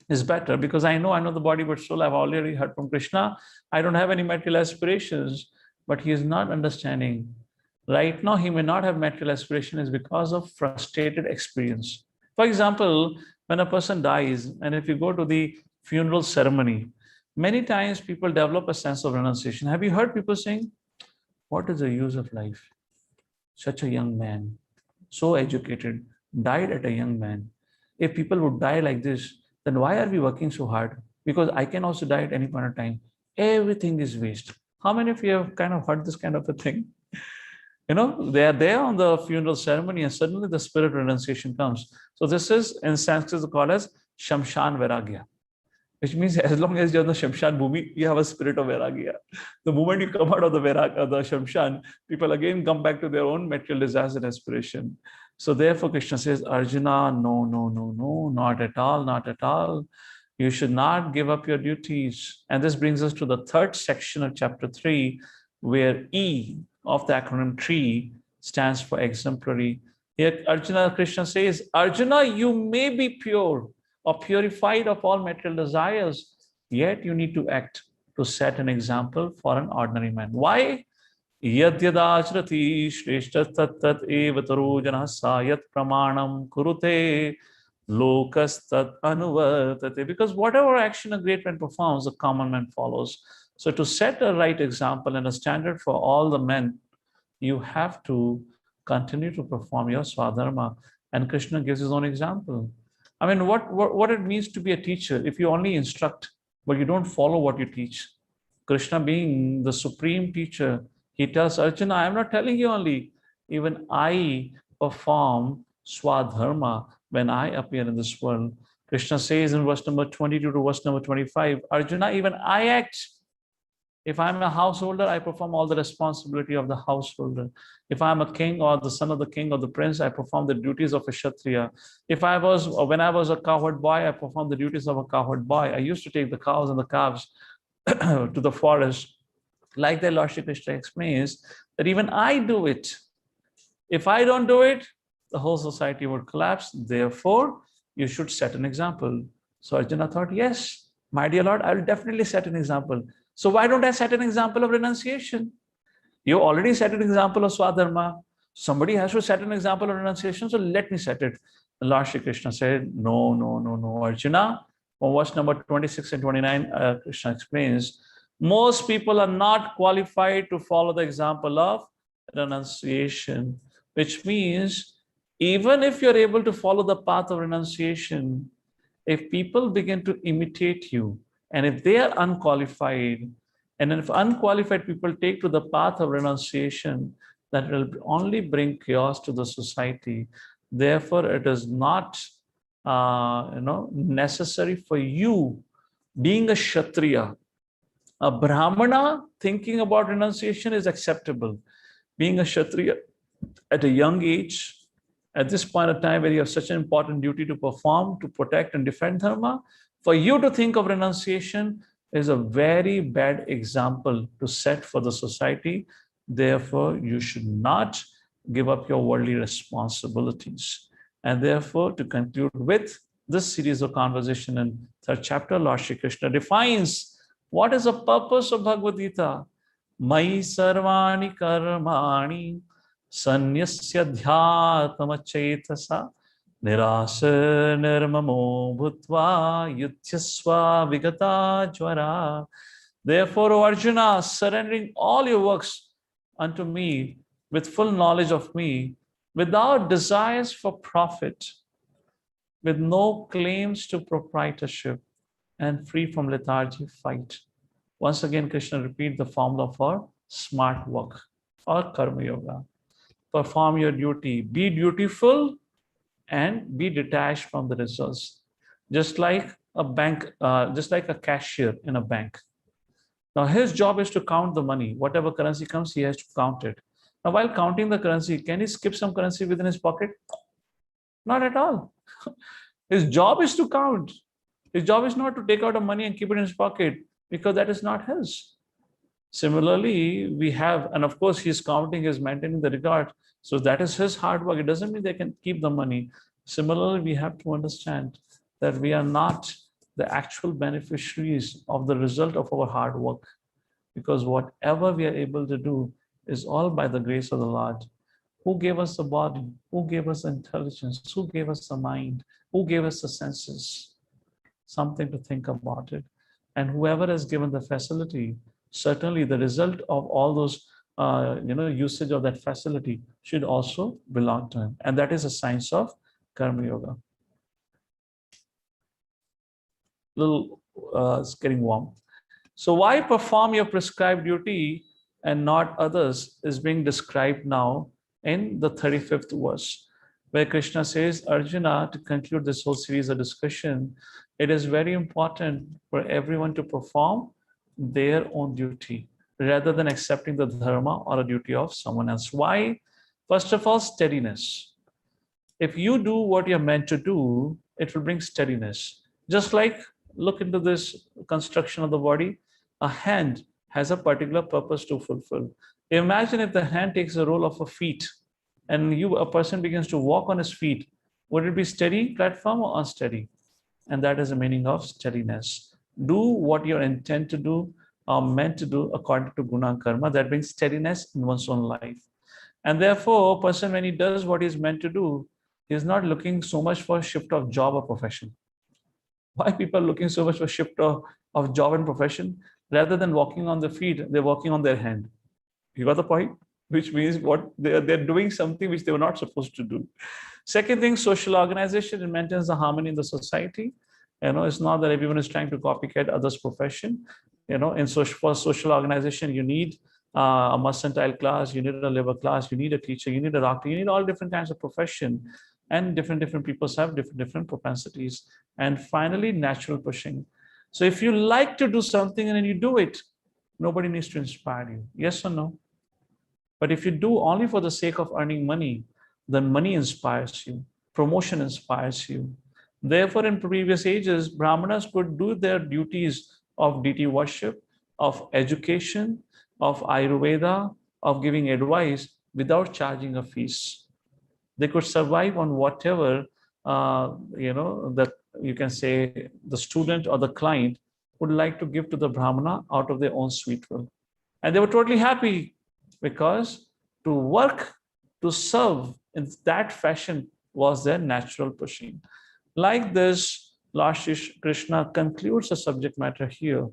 [SPEAKER 2] is better because I know the body but soul. I've already heard from Krishna. I don't have any material aspirations, but he is not understanding. Right now, he may not have material aspirations because of frustrated experience. For example, when a person dies, and if you go to the funeral ceremony, many times people develop a sense of renunciation. Have you heard people saying, what is the use of life? Such a young man, so educated, died at a young man. If people would die like this, then why are we working so hard? Because I can also die at any point of time. Everything is waste. How many of you have kind of heard this kind of a thing? They are there on the funeral ceremony and suddenly the spirit of renunciation comes. So this is in Sanskrit called as Shamshan Vairagya, which means as long as you're in the Shamshan Bhumi, you have a spirit of Vairagya. The moment you come out of the Shamshan, people again come back to their own material desires and aspiration. So therefore Krishna says, Arjuna, no, not at all, not at all. You should not give up your duties. And this brings us to the third section of chapter 3, where E of the acronym TREE stands for exemplary. Here Arjuna, Krishna says, Arjuna, you may be pure or purified of all material desires, yet you need to act to set an example for an ordinary man. Why? Yadyadachrati shreshta tat tat evataro janah sayat pramanam kurute lokas tat anuvartate. Because whatever action a great man performs, the common man follows. So to set a right example and a standard for all the men, you have to continue to perform your swadharma. And Krishna gives his own example. I mean, what it means to be a teacher if you only instruct, but you don't follow what you teach. Krishna being the supreme teacher, he tells Arjuna, I am not telling you only, even I perform swadharma when I appear in this world. Krishna says in verse number 22 to verse number 25, Arjuna, even I act. If I'm a householder, I perform all the responsibility of the householder. If I'm a king or the son of the king or the prince, I perform the duties of a Kshatriya. When I was a cowherd boy, I performed the duties of a cowherd boy. I used to take the cows and the calves to the forest. Like that, Lord Shri Krishna explains that even I do it. If I don't do it, the whole society would collapse. Therefore, you should set an example. So Arjuna thought, yes, my dear Lord, I will definitely set an example. So why don't I set an example of renunciation? You already set an example of swadharma. Somebody has to set an example of renunciation, so let me set it. And Lord Shri Krishna said, no, Arjuna. From verse number 26 and 29, Krishna explains, most people are not qualified to follow the example of renunciation, which means even if you're able to follow the path of renunciation, if people begin to imitate you, and if they are unqualified, and if unqualified people take to the path of renunciation, that will only bring chaos to the society. Therefore, it is not necessary for you, being a Kshatriya. A Brahmana thinking about renunciation is acceptable. Being a Kshatriya at a young age, at this point of time where you have such an important duty to perform, to protect and defend dharma, for you to think of renunciation is a very bad example to set for the society. Therefore, you should not give up your worldly responsibilities. And therefore, to conclude with this series of conversation in third chapter, Lord Shri Krishna defines what is the purpose of Bhagavad Gita. Mai sarvani karmani sanyasya dhyatmachetasa nirasa nirmamo bhutva yutyasva vigata jvara. Therefore, O Arjuna, surrendering all your works unto me with full knowledge of me, without desires for profit, with no claims to proprietorship, and free from lethargy, fight. Once again, Krishna repeat the formula for smart work or karma yoga. Perform your duty, be dutiful, and be detached from the results. Just like a bank, just like a cashier in a bank. Now his job is to count the money. Whatever currency comes, he has to count it. Now while counting the currency, can he skip some currency within his pocket? Not at all. His job is to count. His job is not to take out the money and keep it in his pocket, because that is not his. Similarly, we have, and of course he's counting, he's maintaining the regard. So that is his hard work. It doesn't mean they can keep the money. Similarly, we have to understand that we are not the actual beneficiaries of the result of our hard work, because whatever we are able to do is all by the grace of the Lord. Who gave us the body? Who gave us the intelligence? Who gave us the mind? Who gave us the senses? Something to think about it. And whoever has given the facility, certainly the result of all those usage of that facility should also belong to him. And that is a science of karma yoga. It's getting warm. So why perform your prescribed duty and not others is being described now in the 35th verse, where Krishna says, Arjuna, to conclude this whole series of discussion, it is very important for everyone to perform their own duty rather than accepting the dharma or a duty of someone else. Why? First of all, steadiness. If you do what you're meant to do, it will bring steadiness. Just like, look into this construction of the body. A hand has a particular purpose to fulfill. Imagine if the hand takes the role of a feet and a person begins to walk on his feet. Would it be steady platform or unsteady? And that is the meaning of steadiness. Do what you're intent to do or meant to do according to guna and karma. That brings steadiness in one's own life. And therefore, a person, when he does what he's meant to do, he is not looking so much for a shift of job or profession. Why people are looking so much for shift of job and profession? Rather than walking on their feet, they're walking on their hand. You got the point? Which means what they're doing something which they were not supposed to do. Second thing, social organization. It maintains the harmony in the society. It's not that everyone is trying to copycat others' profession. For social organization, you need a mercantile class, you need a labor class, you need a teacher, you need a doctor, you need all different kinds of profession, and different people have different propensities. And finally, natural pushing. So if you like to do something and then you do it, nobody needs to inspire you. Yes or no? But if you do only for the sake of earning money, then money inspires you, promotion inspires you. Therefore, in previous ages, Brahmanas could do their duties of deity worship, of education, of Ayurveda, of giving advice without charging a fees. They could survive on whatever, that you can say the student or the client would like to give to the Brahmana out of their own sweet will. And they were totally happy, because to work, to serve in that fashion was their natural pushing. Like this, Lord Krishna concludes the subject matter here.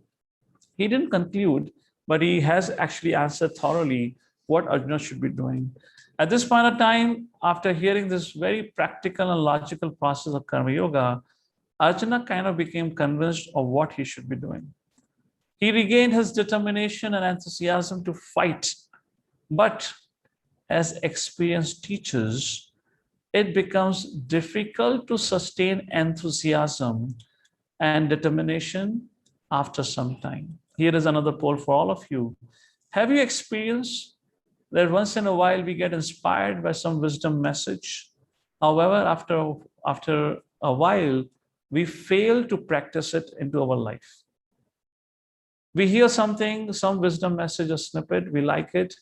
[SPEAKER 2] He didn't conclude, but he has actually answered thoroughly what Arjuna should be doing. At this point of time, after hearing this very practical and logical process of karma yoga, Arjuna kind of became convinced of what he should be doing. He regained his determination and enthusiasm to fight. But as experienced teachers, it becomes difficult to sustain enthusiasm and determination after some time. Here is another poll for all of you. Have you experienced that once in a while we get inspired by some wisdom message? However, after a while, we fail to practice it into our life. We hear something, some wisdom message or snippet, we like it,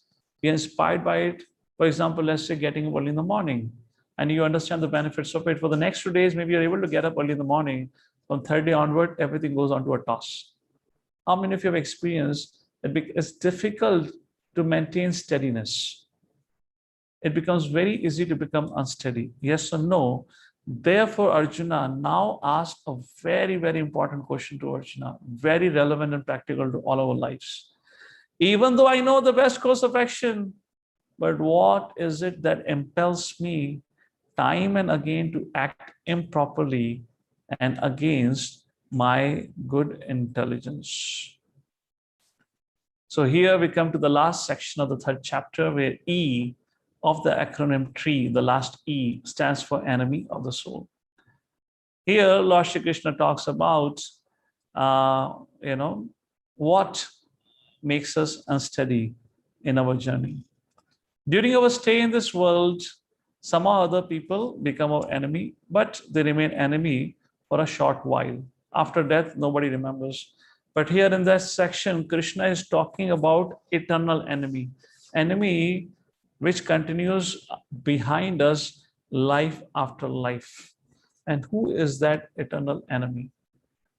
[SPEAKER 2] we are inspired by it. For example, let's say getting up early in the morning, and you understand the benefits of it. For the next 2 days, maybe you're able to get up early in the morning. From third day onward, everything goes on to a toss. How many of you have experienced that it's difficult to maintain steadiness? It becomes very easy to become unsteady. Yes or no? Therefore, Arjuna now asks a very, very important question to Arjuna, very relevant and practical to all our lives. Even though I know the best course of action, but what is it that impels me time and again to act improperly and against my good intelligence? So here we come to the last section of the third chapter, where E of the acronym TREE, the last E, stands for enemy of the soul. Here, Lord Shri Krishna talks about, what makes us unsteady in our journey. During our stay in this world, somehow other people become our enemy, but they remain enemy for a short while. After death, nobody remembers. But here in that section, Krishna is talking about eternal enemy, enemy which continues behind us life after life. And who is that eternal enemy?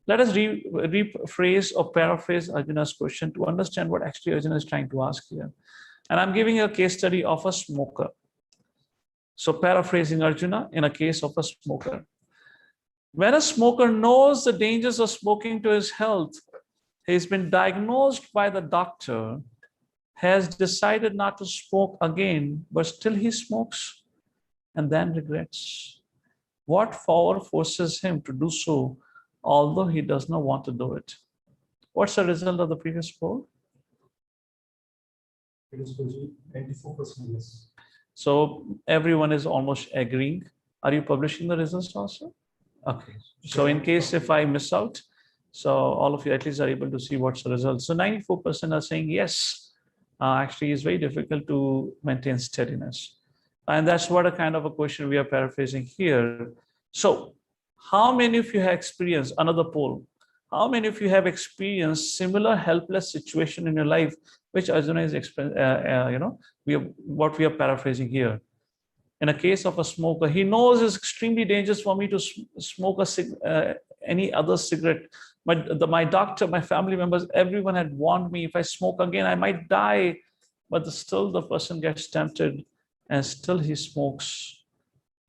[SPEAKER 2] Let us rephrase or paraphrase Arjuna's question to understand what actually Arjuna is trying to ask here. And I'm giving a case study of a smoker. So paraphrasing Arjuna in a case of a smoker. When a smoker knows the dangers of smoking to his health, he's been diagnosed by the doctor, has decided not to smoke again, but still he smokes and then regrets. What power forces him to do so, although he does not want to do it? What's the result of the previous poll?
[SPEAKER 3] It is 94% yes.
[SPEAKER 2] So everyone is almost agreeing. Are you publishing the results also? Okay. So in case if I miss out, so all of you at least are able to see what's the result. So 94% are saying yes. Actually, it's very difficult to maintain steadiness. And that's what a kind of a question we are paraphrasing here. So how many of you have experienced, another poll, how many of you have experienced similar helpless situation in your life, which Arjuna is, what we are paraphrasing here? In a case of a smoker, he knows it's extremely dangerous for me to smoke any other cigarette. But my doctor, my family members, everyone had warned me, if I smoke again, I might die. But still the person gets tempted and still he smokes.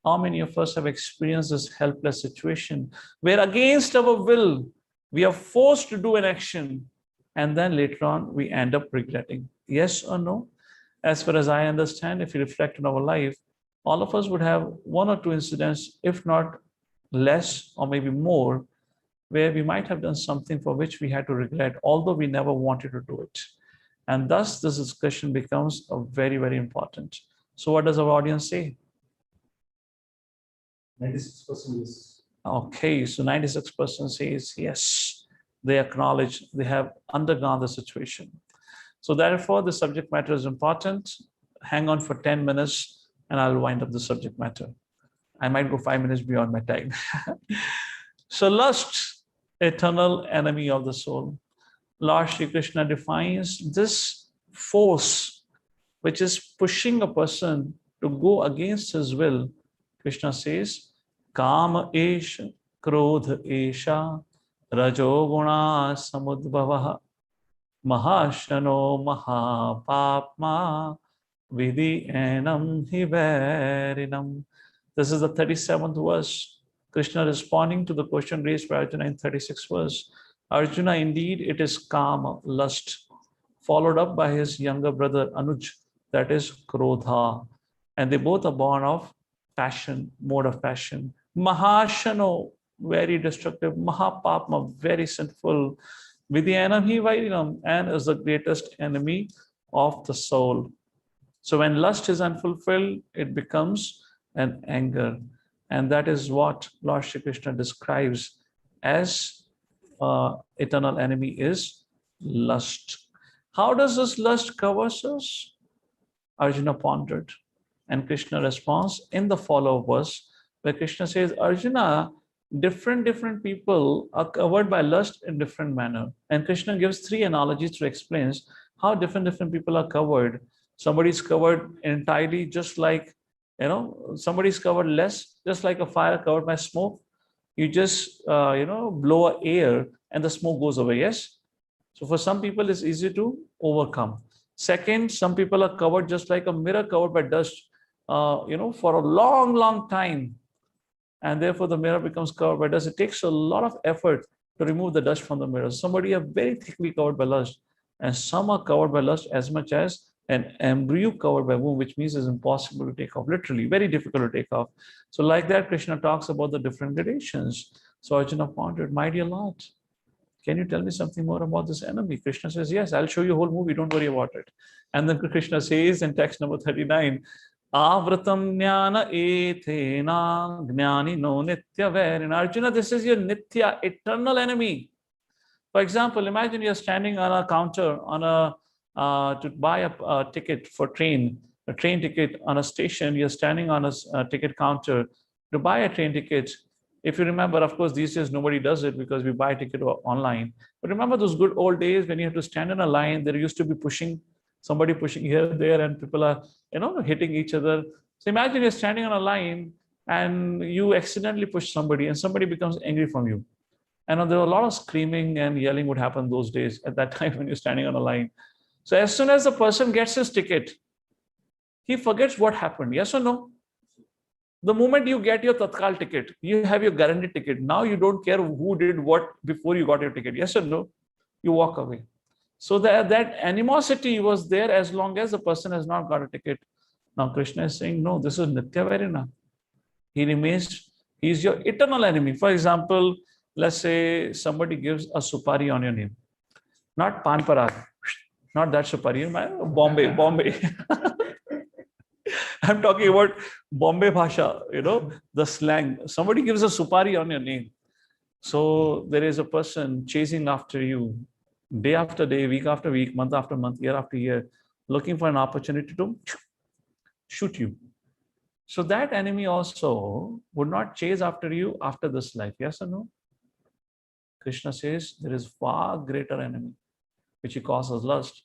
[SPEAKER 2] How many of us have experienced this helpless situation where against our will, we are forced to do an action and then later on we end up regretting? Yes or no? As far as I understand, if you reflect on our life, all of us would have one or two incidents, if not less or maybe more, where we might have done something for which we had to regret, although we never wanted to do it. And thus this discussion becomes a very, very important. So what does our audience say?
[SPEAKER 3] 96% yes.
[SPEAKER 2] Okay, so 96% says yes. They acknowledge they have undergone the situation. So therefore, the subject matter is important. Hang on for 10 minutes and I'll wind up the subject matter. I might go 5 minutes beyond my time. So lust, eternal enemy of the soul. Lord Shri Krishna defines this force which is pushing a person to go against his will. Krishna says, Kama esha, Krodha esha, Rajoguna samudbhavaha, Mahashano mahapapma, Vidhi enam hiverinam. This is the 37th verse. Krishna responding to the question raised by Arjuna in 36th verse. Arjuna, indeed, it is kama, lust, followed up by his younger brother Anuj, that is Krodha. And they both are born of passion, mode of passion. Mahashano, very destructive. Mahapapma, very sinful. Vidyanam hi vairinam, and is the greatest enemy of the soul. So when lust is unfulfilled, it becomes an anger. And that is what Lord Shri Krishna describes as eternal enemy is lust. How does this lust cover us? Arjuna pondered. And Krishna responds in the follow verse, where Krishna says, Arjuna, different people are covered by lust in different manner. And Krishna gives 3 analogies to explain how different people are covered. Somebody's covered entirely, just like, somebody's covered less, just like a fire covered by smoke. You just, blow air and the smoke goes away. Yes. So for some people, it's easy to overcome. Second, some people are covered just like a mirror covered by dust, for a long time. And therefore the mirror becomes covered by dust. It takes a lot of effort to remove the dust from the mirror. Somebody are very thickly covered by lust, and some are covered by lust as much as an embryo covered by womb, which means it's impossible to take off, literally very difficult to take off. So like that, Krishna talks about the different gradations. So Arjuna pondered, my dear Lord, can you tell me something more about this enemy? Krishna says, yes, I'll show you a whole movie, don't worry about it. And then Krishna says in text number 39, Avratam jnana ethena jnani no nitya vairina. Arjuna, this is your nitya, eternal enemy. For example, imagine you're standing on a counter to buy a ticket for a train ticket on a station. You're standing on a ticket counter to buy a train ticket. If you remember, of course, these days nobody does it because we buy a ticket online. But remember those good old days when you have to stand in a line, there used to be somebody pushing here, there, and people are, hitting each other. So imagine you're standing on a line and you accidentally push somebody and somebody becomes angry from you. And there were a lot of screaming and yelling would happen those days at that time when you're standing on a line. So as soon as the person gets his ticket, he forgets what happened. Yes or no? The moment you get your Tatkal ticket, you have your guaranteed ticket. Now you don't care who did what before you got your ticket. Yes or no? You walk away. So that animosity was there as long as the person has not got a ticket. Now Krishna is saying, no, this is Nitya Vairina. He's your eternal enemy. For example, let's say somebody gives a supari on your name. Not Pan Parag, not that supari, Bombay. I'm talking about Bombay Bhasha, the slang. Somebody gives a supari on your name. So there is a person chasing after you day after day, week after week, month after month, year after year, looking for an opportunity to shoot you. So that enemy also would not chase after you after this life. Yes or no? Krishna says there is far greater enemy, which he calls as lust,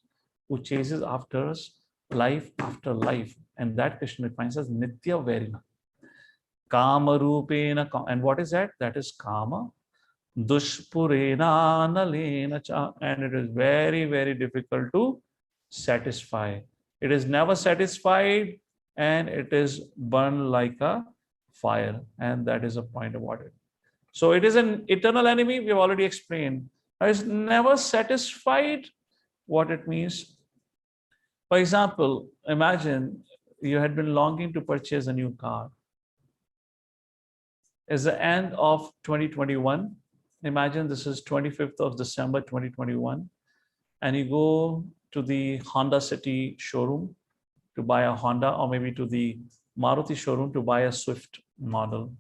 [SPEAKER 2] who chases after us life after life. And that Krishna defines as Nitya Vairina. Kama Rupena. And what is that? That is Kama. Dushpurena Nalena Cha. And it is very, very difficult to satisfy. It is never satisfied and it is burned like a fire. And that is a point about it. So it is an eternal enemy. We have already explained. It's never satisfied. What it means. For example, imagine you had been longing to purchase a new car. It's the end of 2021. Imagine this is 25th of December 2021. And you go to the Honda City showroom to buy a Honda, or maybe to the Maruti showroom to buy a Swift model.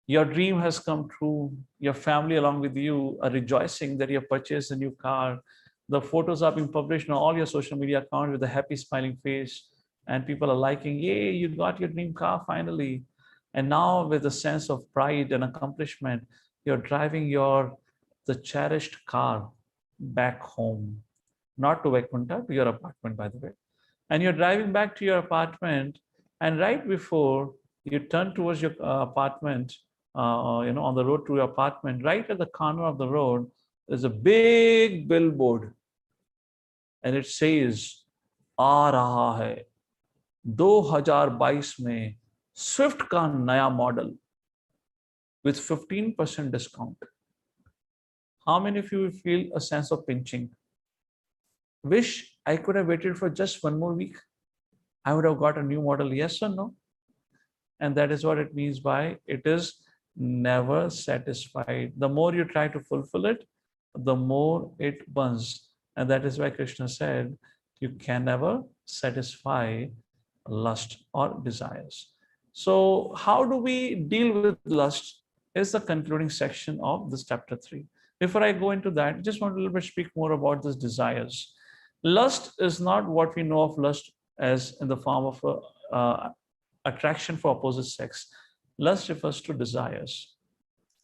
[SPEAKER 2] Your dream has come true. Your family along with you are rejoicing that you have purchased a new car. The photos are being published on all your social media accounts with a happy smiling face, and people are liking, yay, you got your dream car finally. And now with a sense of pride and accomplishment, you're driving the cherished car back home, not to Vaikuntha, to your apartment, by the way. And you're driving back to your apartment, and right before you turn towards your apartment, on the road to your apartment, right at the corner of the road, there's a big billboard, and it says, "आ रहा है 2022 में Swift का नया model with 15% discount." How many of you feel a sense of pinching? Wish I could have waited for just one more week. I would have got a new model, yes or no? And that is what it means by it is never satisfied. The more you try to fulfill it, the more it burns. And that is why Krishna said, you can never satisfy lust or desires. So how do we deal with lust is the concluding section of this chapter 3. Before I go into that, I just want to a little bit speak more about these desires. Lust is not what we know of lust as in the form of attraction for opposite sex. Lust refers to desires.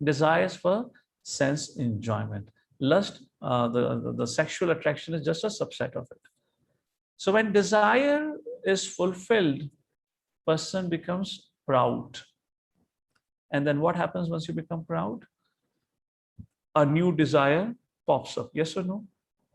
[SPEAKER 2] desires for sense enjoyment. Lust, the sexual attraction is just a subset of it. So when desire is fulfilled, person becomes proud. And then what happens once you become proud? A new desire pops up. Yes or no?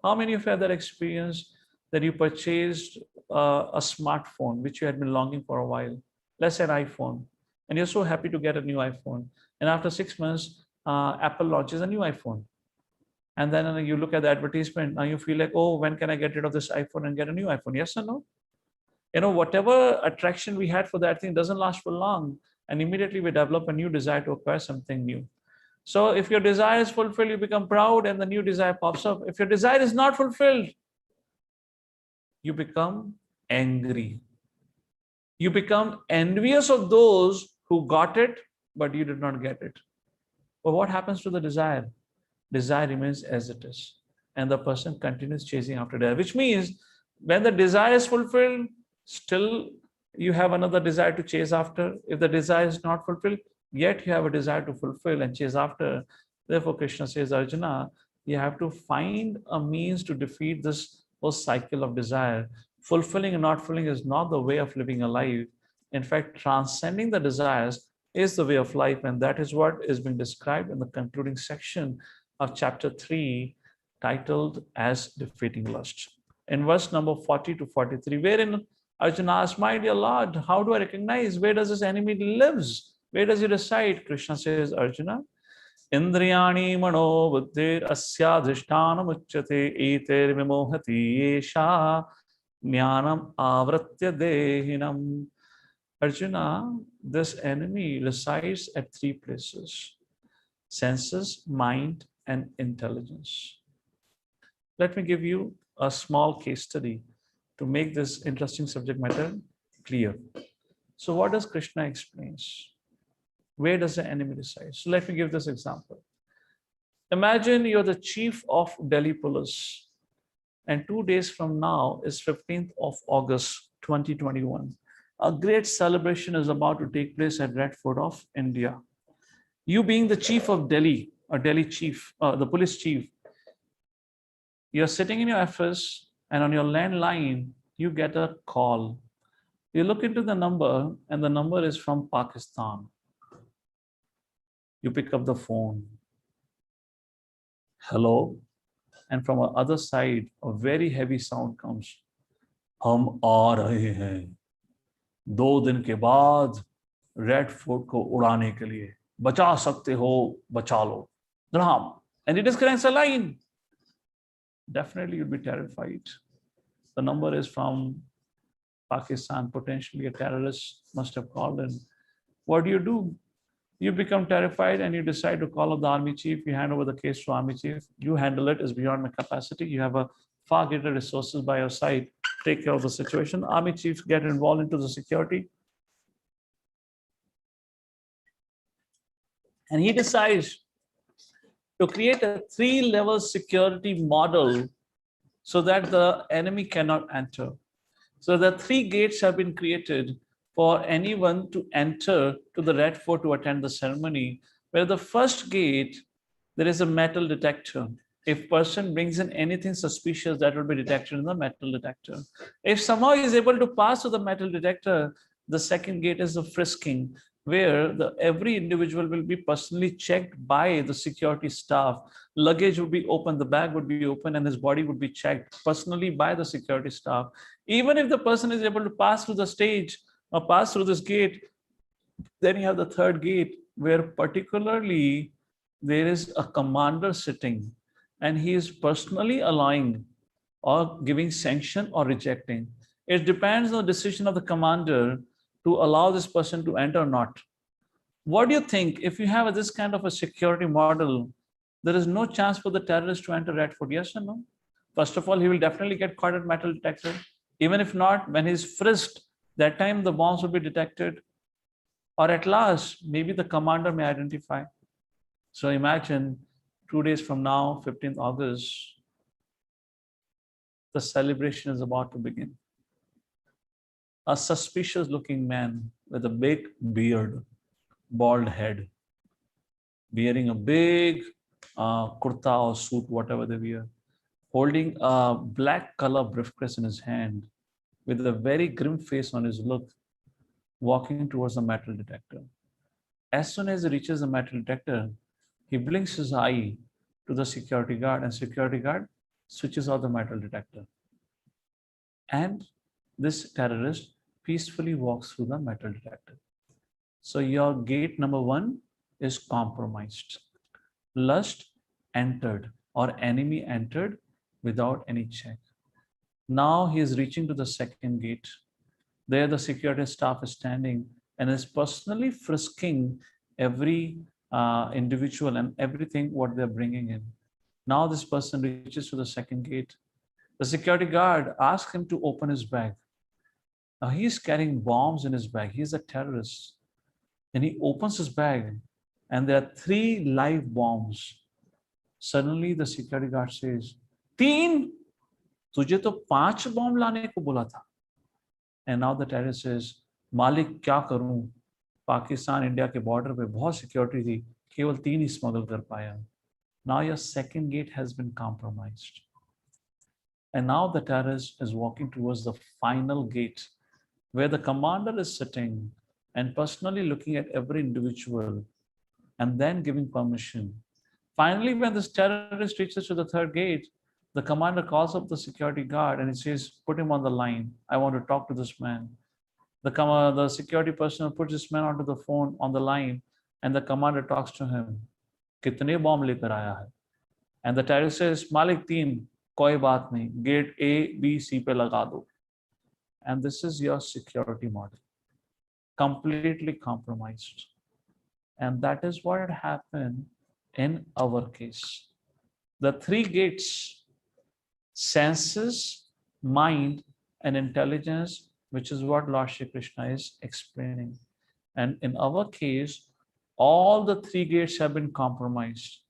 [SPEAKER 2] How many of you had that experience that you purchased a smartphone which you had been longing for a while? Let's say an iPhone, and you're so happy to get a new iPhone. And after 6 months, Apple launches a new iPhone. And then you look at the advertisement, now you feel like, oh, when can I get rid of this iPhone and get a new iPhone? Yes or no? You know, whatever attraction we had for that thing doesn't last for long. And immediately we develop a new desire to acquire something new. So if your desire is fulfilled, you become proud and the new desire pops up. If your desire is not fulfilled, you become angry. You become envious of those who got it, but you did not get it. But what happens to the desire? Desire remains as it is. And the person continues chasing after desire, which means when the desire is fulfilled, still you have another desire to chase after. If the desire is not fulfilled, yet you have a desire to fulfill and chase after. Therefore, Krishna says, Arjuna, you have to find a means to defeat this whole cycle of desire. Fulfilling and not fulfilling is not the way of living a life. In fact, transcending the desires is the way of life, and that is what is being described in the concluding section of chapter 3, titled as Defeating Lust. In verse number 40 to 43, wherein Arjuna asks, my dear Lord, how do I recognize where does this enemy lives? Where does he reside? Krishna says, Arjuna, Indriyani mano buddhir asyadhishtanam uchyate eter vimohati esha jnanam avratya dehinam. Arjuna, this enemy resides at 3 places: senses, mind, and intelligence. Let me give you a small case study to make this interesting subject matter clear. So what does Krishna explains? Where does the enemy reside? So let me give this example. Imagine you're the chief of Delhi Police, and 2 days from now is 15th of August 2021. A great celebration is about to take place at Red Fort of India. You being the chief of Delhi, or Delhi chief, the police chief, you're sitting in your office, and on your landline, you get a call. You look into the number, and the number is from Pakistan. You pick up the phone. Hello? And from the other side, a very heavy sound comes. हम आ रहे हैं 2 दिन के बाद red fort को उड़ाने के लिए, बचा सकते हो, बचा लो. Dham. And it disconnects a line. Definitely you'll be terrified. The number is from Pakistan, potentially a terrorist must have called in. What do? You become terrified and you decide to call up the army chief. You hand over the case to army chief. You handle it, it's beyond my capacity. You have a far greater resources by your side. Take care of the situation. Army chiefs get involved into the security. And he decides to create a 3-level security model so that the enemy cannot enter. So the 3 gates have been created for anyone to enter to the Red Fort to attend the ceremony, where the first gate, there is a metal detector. If person brings in anything suspicious, that will be detected in the metal detector. If somehow he is able to pass through the metal detector, the second gate is the frisking, where every individual will be personally checked by the security staff. Luggage would be open, the bag would be open, and his body would be checked personally by the security staff. Even if the person is able to pass through the stage or pass through this gate, then you have the third gate, where particularly there is a commander sitting, and he is personally allowing or giving sanction or rejecting. It depends on the decision of the commander to allow this person to enter or not. What do you think? If you have this kind of a security model, there is no chance for the terrorist to enter Red Fort, yes or no? First of all, he will definitely get caught at metal detector. Even if not, when he's frisked, that time the bombs will be detected. Or at last, maybe the commander may identify. So imagine 2 days from now, 15th August, the celebration is about to begin. A suspicious looking man with a big beard, bald head, wearing a big kurta or suit, whatever they wear, holding a black color briefcase in his hand, with a very grim face on his look, walking towards the metal detector. As soon as he reaches the metal detector, he blinks his eye to the security guard, and security guard switches off the metal detector. And this terrorist peacefully walks through the metal detector. So your gate number 1 is compromised. Lust entered, or enemy entered without any check. Now he is reaching to the second gate. There the security staff is standing and is personally frisking every individual and everything what they're bringing in. Now this person reaches to the second gate. The security guard asks him to open his bag. Now he's carrying bombs in his bag. He's a terrorist. And he opens his bag and there are 3 live bombs. Suddenly the security guard says, 3? तुझे तो 5 bomb लाने को बोला था. And now the terrorist says, मालिक क्या करूं? Pakistan India के बॉर्डर पे बहुत सिक्योरिटी थी, केवल 3 ही स्मगल कर पाया. Now your second gate has been compromised. And now the terrorist is walking towards the final gate, where the commander is sitting and personally looking at every individual and then giving permission. Finally, when this terrorist reaches to the third gate, the commander calls up the security guard and he says, put him on the line. I want to talk to this man. The security personnel puts this man onto the phone on the line, and the commander talks to him. कितने bomb लेकर आया है? And the terrorist says, मालिक 3, कोई बात नहीं, gate A, B, C पे लगा दो. And this is your security model, completely compromised. And that is what had happened in our case. The 3 gates, senses, mind, and intelligence, which is what Lord Shri Krishna is explaining. And in our case, all the 3 gates have been compromised.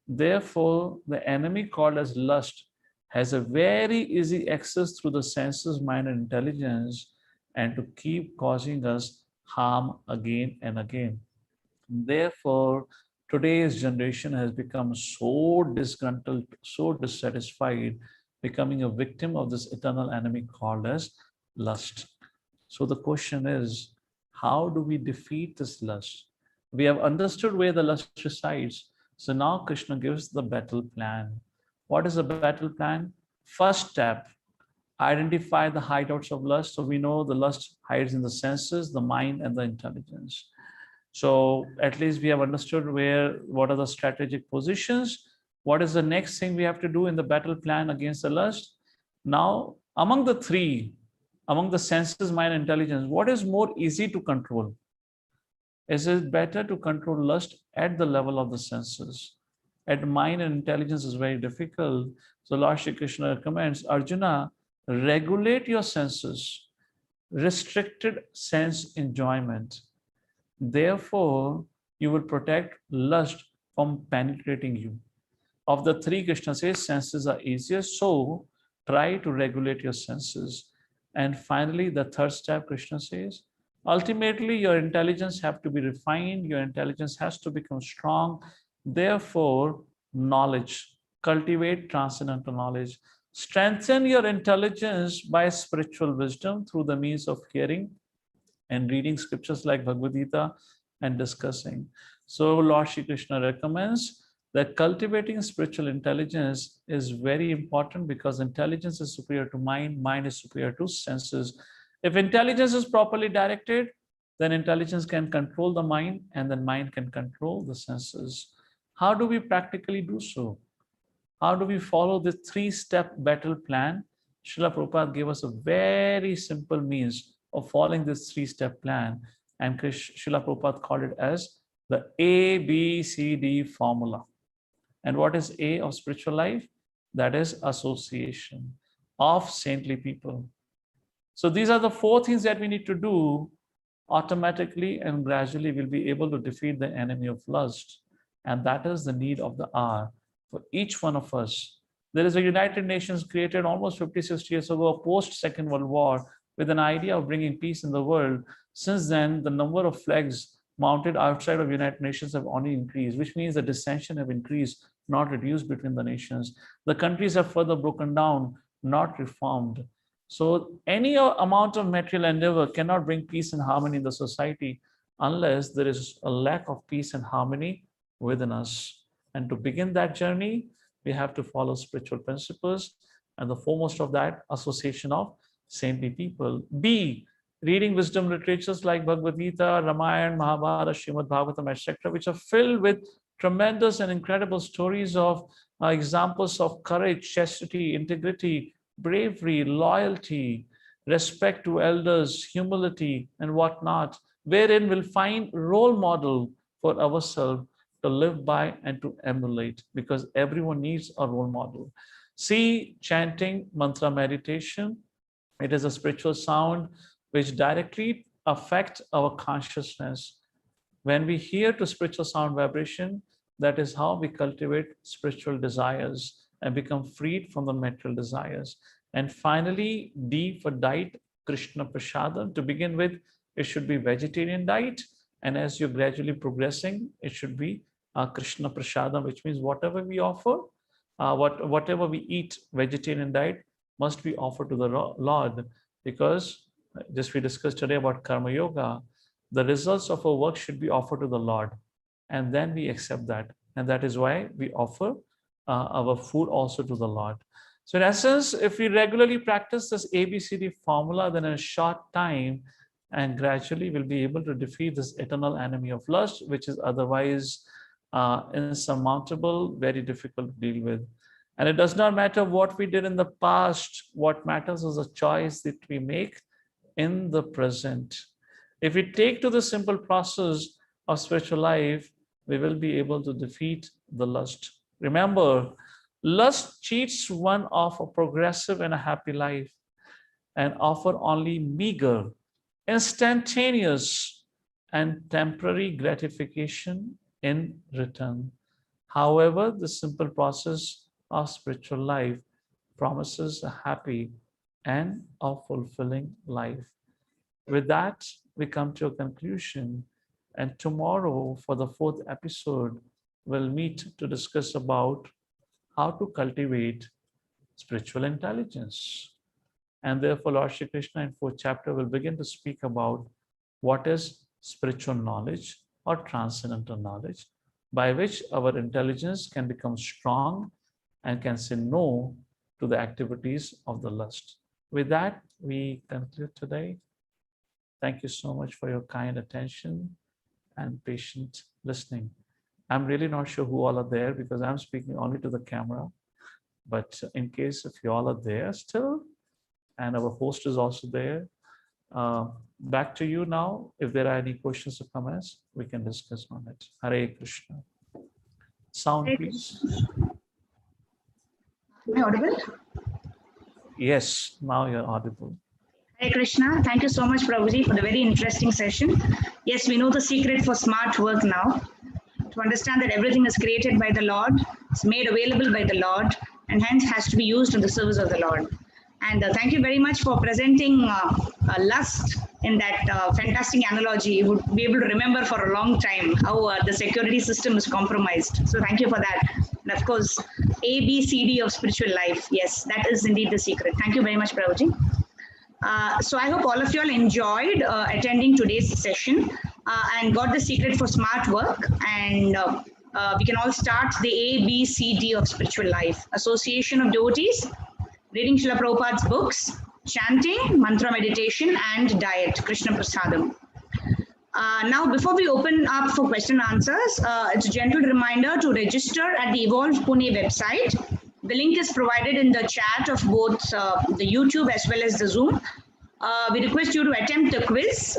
[SPEAKER 2] Therefore, the enemy called as lust has a very easy access through the senses, mind, and intelligence, and to keep causing us harm again and again. Therefore, today's generation has become so disgruntled, so dissatisfied, becoming a victim of this eternal enemy called as lust. So the question is, how do we defeat this lust? We have understood where the lust resides. So now Krishna gives the battle plan. What is the battle plan? First step, identify the hideouts of lust. So we know the lust hides in the senses, the mind, and the intelligence. So at least we have understood what are the strategic positions. What is the next thing we have to do in the battle plan against the lust? Now, among the 3, among the senses, mind, and intelligence, what is more easy to control? Is it better to control lust at the level of the senses? At mind and intelligence is very difficult. So Lord Shri Krishna recommends, Arjuna, regulate your senses, restricted sense enjoyment. Therefore, you will protect lust from penetrating you. Of the 3, Krishna says, senses are easier, so try to regulate your senses. And finally, the third step, Krishna says, ultimately, your intelligence has to be refined, your intelligence has to become strong. Therefore, knowledge, cultivate transcendental knowledge. Strengthen your intelligence by spiritual wisdom through the means of hearing and reading scriptures like Bhagavad Gita and discussing. So Lord Shri Krishna recommends that cultivating spiritual intelligence is very important, because intelligence is superior to mind, mind is superior to senses. If intelligence is properly directed, then intelligence can control the mind, and then mind can control the senses. How do we practically do so? How do we follow the 3-step battle plan? Srila Prabhupada gave us a very simple means of following this 3-step plan, and Srila Prabhupada called it as the ABCD formula. And what is A of spiritual life? That is association of saintly people. So these are the 4 things that we need to do. Automatically and gradually we'll be able to defeat the enemy of lust. And that is the need of the hour for each one of us. There is a United Nations created almost 50-60 years ago, post-Second World War, with an idea of bringing peace in the world. Since then, the number of flags mounted outside of United Nations have only increased, which means the dissension have increased, not reduced between the nations. The countries have further broken down, not reformed. So any amount of material endeavor cannot bring peace and harmony in the society unless there is a lack of peace and harmony within us. And to begin that journey, we have to follow spiritual principles, and the foremost of that, association of saintly people. B, reading wisdom literatures like Bhagavad Gita, Ramayana, Mahabharata, Srimad Bhagavatam, etc., which are filled with tremendous and incredible stories of examples of courage, chastity, integrity, bravery, loyalty, respect to elders, humility, and whatnot, wherein we'll find role model for ourselves to live by and to emulate, because everyone needs a role model. C, chanting, mantra meditation. It is a spiritual sound which directly affects our consciousness. When we hear to spiritual sound vibration, that is how we cultivate spiritual desires and become freed from the material desires. And finally, D for diet, Krishna Prasadam. To begin with, it should be vegetarian diet. And as you're gradually progressing, it should be Krishna Prasadam, which means whatever we offer, whatever we eat, vegetarian diet must be offered to the Lord, because just we discussed today about Karma Yoga, the results of our work should be offered to the Lord, and then we accept that. And that is why we offer our food also to the Lord. So in essence, if we regularly practice this ABCD formula, then in a short time and gradually we'll be able to defeat this eternal enemy of lust, which is otherwise insurmountable, very difficult to deal with. And it does not matter what we did in the past. What matters is the choice that we make in the present. If we take to the simple process of spiritual life, we will be able to defeat the lust. Remember, lust cheats one of a progressive and a happy life and offer only meager, instantaneous, and temporary gratification in return. However, the simple process of spiritual life promises a happy and a fulfilling life. With that, we come to a conclusion, and tomorrow for the 4th episode, we'll meet to discuss about how to cultivate spiritual intelligence. And therefore, Lord Shri Krishna in 4th chapter will begin to speak about what is spiritual knowledge or transcendental knowledge, by which our intelligence can become strong and can say no to the activities of the lust. With that, we conclude today. Thank you so much for your kind attention and patient listening. I'm really not sure who all are there because I'm speaking only to the camera. But in case if you all are there still, and our host is also there, back to you now. If there are any questions or comments, we can discuss on it. Hare Krishna. Sound, please.
[SPEAKER 1] Am I audible?
[SPEAKER 2] Yes, now you're audible.
[SPEAKER 1] Hare Krishna. Thank you so much, Prabhuji, for the very interesting session. Yes, we know the secret for smart work now. To understand that everything is created by the Lord, it's made available by the Lord, and hence has to be used in the service of the Lord. And thank you very much for presenting lust in that fantastic analogy. You would be able to remember for a long time how the security system is compromised. So thank you for that. And of course, ABCD of spiritual life. Yes, that is indeed the secret. Thank you very much, Prabhuji. So I hope all of you all enjoyed attending today's session and got the secret for smart work. And we can all start the ABCD of spiritual life. Association of devotees, reading Srila Prabhupada's books, chanting, mantra meditation, and diet, Krishna Prasadam. Now, before we open up for question and answers, it's a gentle reminder to register at the Evolve Pune website. The link is provided in the chat of both the YouTube as well as the Zoom. We request you to attempt the quiz.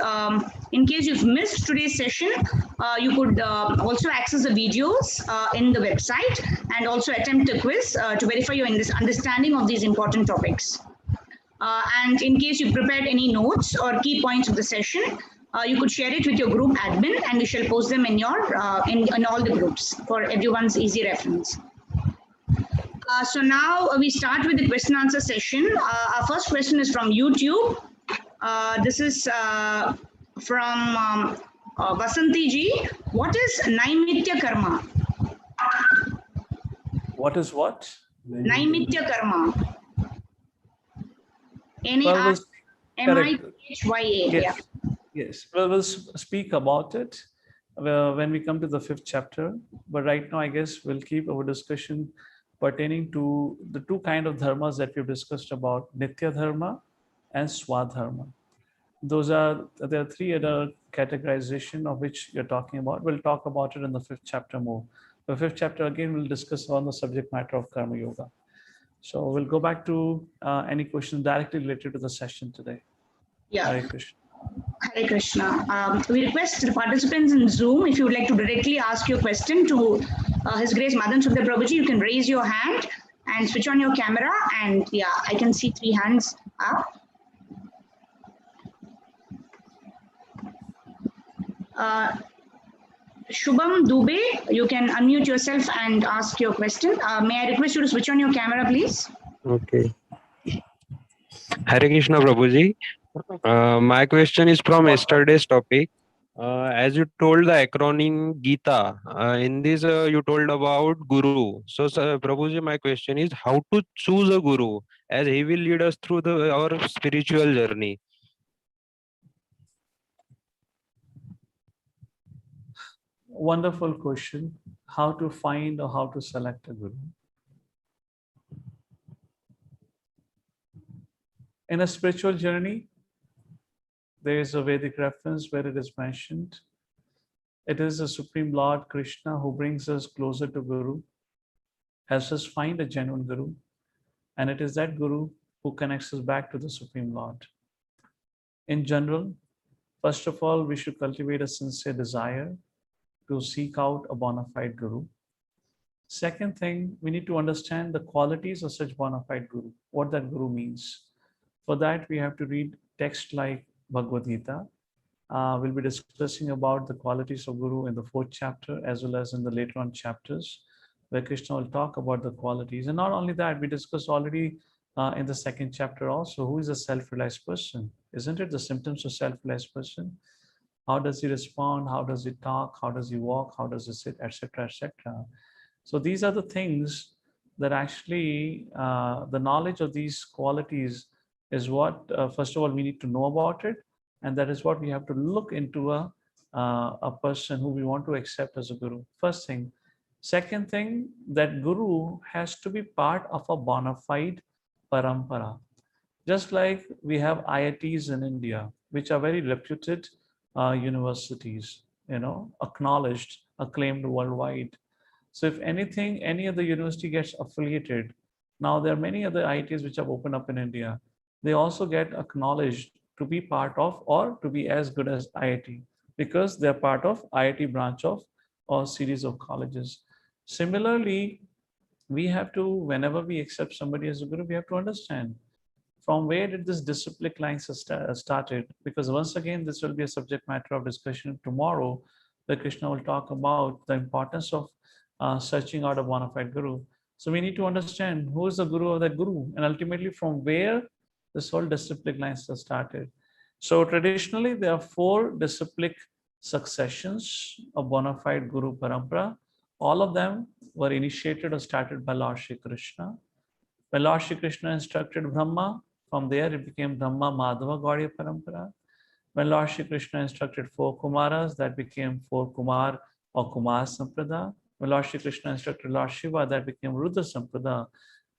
[SPEAKER 1] In case you've missed today's session, you could also access the videos in the website and also attempt the quiz to verify your understanding of these important topics. And in case you prepared any notes or key points of the session, you could share it with your group admin, and we shall post them in your in all the groups for everyone's easy reference. So now we start with the question answer session. Our first question is from YouTube. This is from Vasanti ji, what is Naimitya Karma?
[SPEAKER 2] What is what?
[SPEAKER 1] Naimitya Karma.
[SPEAKER 2] Well, we'll correct.
[SPEAKER 1] N-I-M-I-T-H-Y-A. Yeah.
[SPEAKER 2] Yes, yes. Well, we'll speak about it when we come to the 5th chapter. But right now, I guess we'll keep our discussion pertaining to the two kind of dharmas that we've discussed about: Nitya Dharma and Swadharma. There are three other categorization of which you're talking about. We'll talk about it in the 5th chapter more. The 5th chapter again will discuss on the subject matter of Karma Yoga. So we'll go back to any questions directly related to the session today.
[SPEAKER 1] Yeah.
[SPEAKER 2] Hare Krishna.
[SPEAKER 1] Hare Krishna. We request the participants in Zoom, if you would like to directly ask your question to His Grace Madan Sundar Prabhuji, you can raise your hand and switch on your camera. And yeah, I can see 3 hands up. Shubham Dubey, you can unmute yourself and ask your question. May I request you to switch on your camera, please?
[SPEAKER 4] Okay. Hare Krishna Prabhuji. My question is from yesterday's topic. As you told the acronym Gita, in this you told about Guru. So, Prabhuji, my question is how to choose a Guru as he will lead us through our spiritual journey.
[SPEAKER 2] Wonderful question. How to find or how to select a Guru? In a spiritual journey, there is a Vedic reference where it is mentioned. It is the Supreme Lord Krishna who brings us closer to Guru, helps us find a genuine Guru, and it is that Guru who connects us back to the Supreme Lord. In general, first of all, we should cultivate a sincere desire to seek out a bona fide Guru. Second thing, we need to understand the qualities of such bona fide Guru, what that Guru means. For that, we have to read texts like Bhagavad Gita. We'll be discussing about the qualities of Guru in the 4th chapter as well as in the later on chapters where Krishna will talk about the qualities. And not only that, we discussed already in the 2nd chapter also, who is a self-realized person? Isn't it the symptoms of self-realized person? How does he respond? How does he talk? How does he walk? How does he sit, etc., etc. So these are the things that actually the knowledge of these qualities is what, first of all, we need to know about it. And that is what we have to look into a person who we want to accept as a Guru. First thing. Second thing, that Guru has to be part of a bona fide parampara. Just like we have IITs in India, which are very reputed universities, acknowledged, acclaimed worldwide. So if anything, any other university gets affiliated, now there are many other IITs which have opened up in India. They also get acknowledged to be part of or to be as good as IIT because they're part of IIT branch of or series of colleges. Similarly, we have to, whenever we accept somebody as a Guru, we have to understand from where did this disciplic line started? Because once again, this will be a subject matter of discussion tomorrow, where Krishna will talk about the importance of searching out a bona fide Guru. So we need to understand who is the Guru of that Guru, and ultimately from where this whole disciplic line started. So traditionally, there are 4 disciplic successions of bona fide Guru Parampara. All of them were initiated or started by Lord Shri Krishna. When Lord Shri Krishna instructed Brahma, from there it became Brahma Madhava Gaudiya Parampara. When Lord Shri Krishna instructed 4 Kumaras, that became 4 Kumar or Kumar Samprada. When Lord Shri Krishna instructed Lord Shiva, that became Rudra Samprada.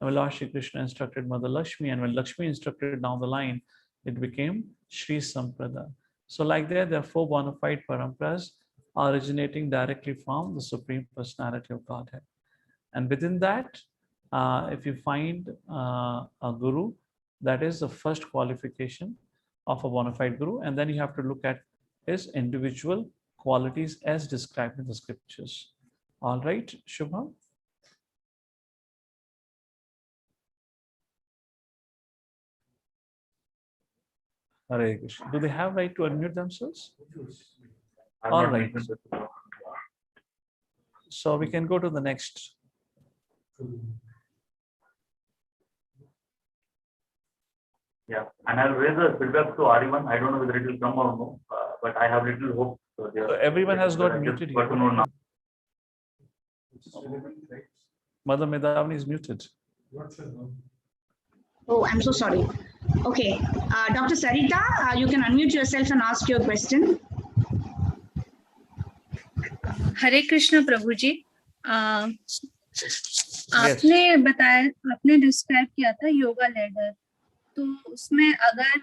[SPEAKER 2] And when Lord Shri Krishna instructed Mother Lakshmi, and when Lakshmi instructed down the line, it became Shri Samprada. So like that, there are 4 bona fide paramparas originating directly from the Supreme Personality of Godhead. And within that, if you find a Guru, that is the first qualification of a bona fide Guru. And then you have to look at his individual qualities as described in the scriptures. All right, Shubham? Hare Krishna. Do they have right to unmute themselves? All right. So we can go to the next.
[SPEAKER 5] Yeah, and I'll raise a feedback to Ariman. I don't know whether it will come or no. but I have little hope.
[SPEAKER 2] So everyone has got muted here.
[SPEAKER 3] Which is relevant, right?
[SPEAKER 2] Mother Medhavni is muted.
[SPEAKER 3] Not sure now.
[SPEAKER 1] Oh, I'm so sorry. Okay, Dr. Sarita, you can unmute yourself and ask your question.
[SPEAKER 6] हरे कृष्ण प्रभु जी, आपने बताया, आपने describe किया था yoga ladder, तो उसमें अगर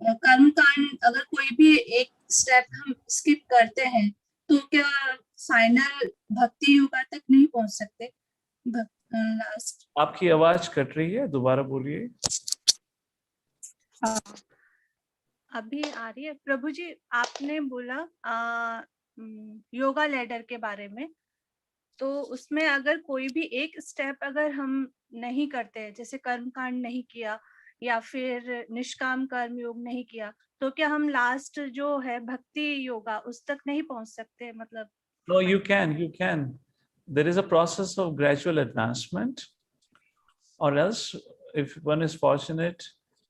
[SPEAKER 6] कर्म कांड, अगर कोई भी एक स्टेप हम स्किप करते हैं तो क्या फाइनल भक्ति योगा तक नहीं पहुंच सकते? लास्ट
[SPEAKER 2] आपकी आवाज कट रही है, दोबारा बोलिए।
[SPEAKER 6] अभी आ रही है प्रभु जी? आपने बोला योगा लेडर के बारे में, तो उसमें अगर कोई भी एक स्टेप अगर हम नहीं करते, जैसे कर्म कांड नहीं किया या फिर निष्काम कर्म योग नहीं किया, तो क्या हम लास्ट जो है भक्ति योगा उस तक नहीं पहुंच सकते? मतलब
[SPEAKER 2] No, you can. There is a process of gradual advancement, or else if one is fortunate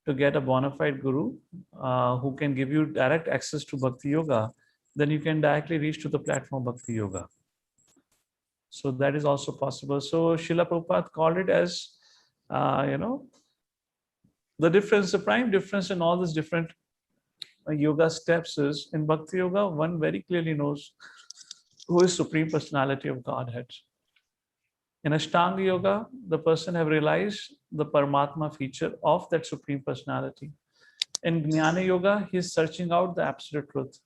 [SPEAKER 2] to get a bona fide guru who can give you direct access to Bhakti Yoga, then you can directly reach to the platform Bhakti Yoga. So that is also possible. So Srila Prabhupada called it as, the difference, the prime difference in all these different yoga steps is in Bhakti Yoga, one very clearly knows who is Supreme Personality of Godhead. In Ashtanga Yoga, the person have realized the Paramatma feature of that Supreme Personality. In Jnana Yoga, he is searching out the absolute truth.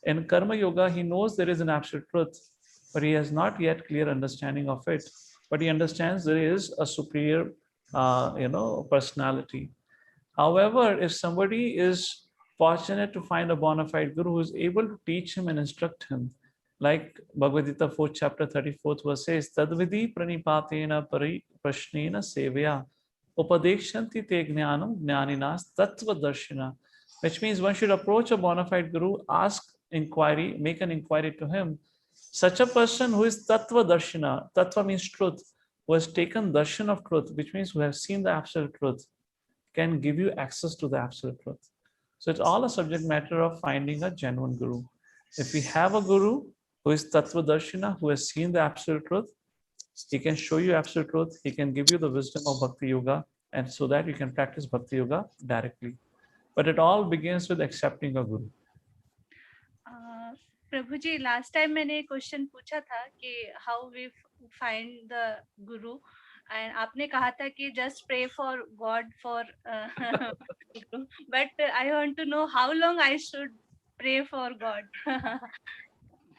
[SPEAKER 2] In Karma Yoga, he knows there is an absolute truth, but he has not yet clear understanding of it. But he understands there is a superior, personality. However, if somebody is fortunate to find a bona fide guru who is able to teach him and instruct him, like Bhagavad Gita 4th chapter 34th verse says, Tadvidi pranipatena pari prashnena sevya upadekshanti te jnanam jnaninas tattva darshina. Which means one should approach a bona fide guru, ask inquiry, make an inquiry to him. Such a person who is tattva darshina, tattva means truth, who has taken darshan of truth, which means who has seen the absolute truth, can give you access to the absolute truth. So it's all a subject matter of finding a genuine guru. If we have a guru who is tattva darshina, who has seen the absolute truth, he can show you absolute truth, he can give you the wisdom of Bhakti Yoga, and so that you can practice Bhakti Yoga directly. But it all begins with accepting a guru.
[SPEAKER 6] Prabhu ji, last time मैंने question पूछा था कि how we find the guru, and आपने कहा था कि just pray for God for, but I want to know how long I should pray for God.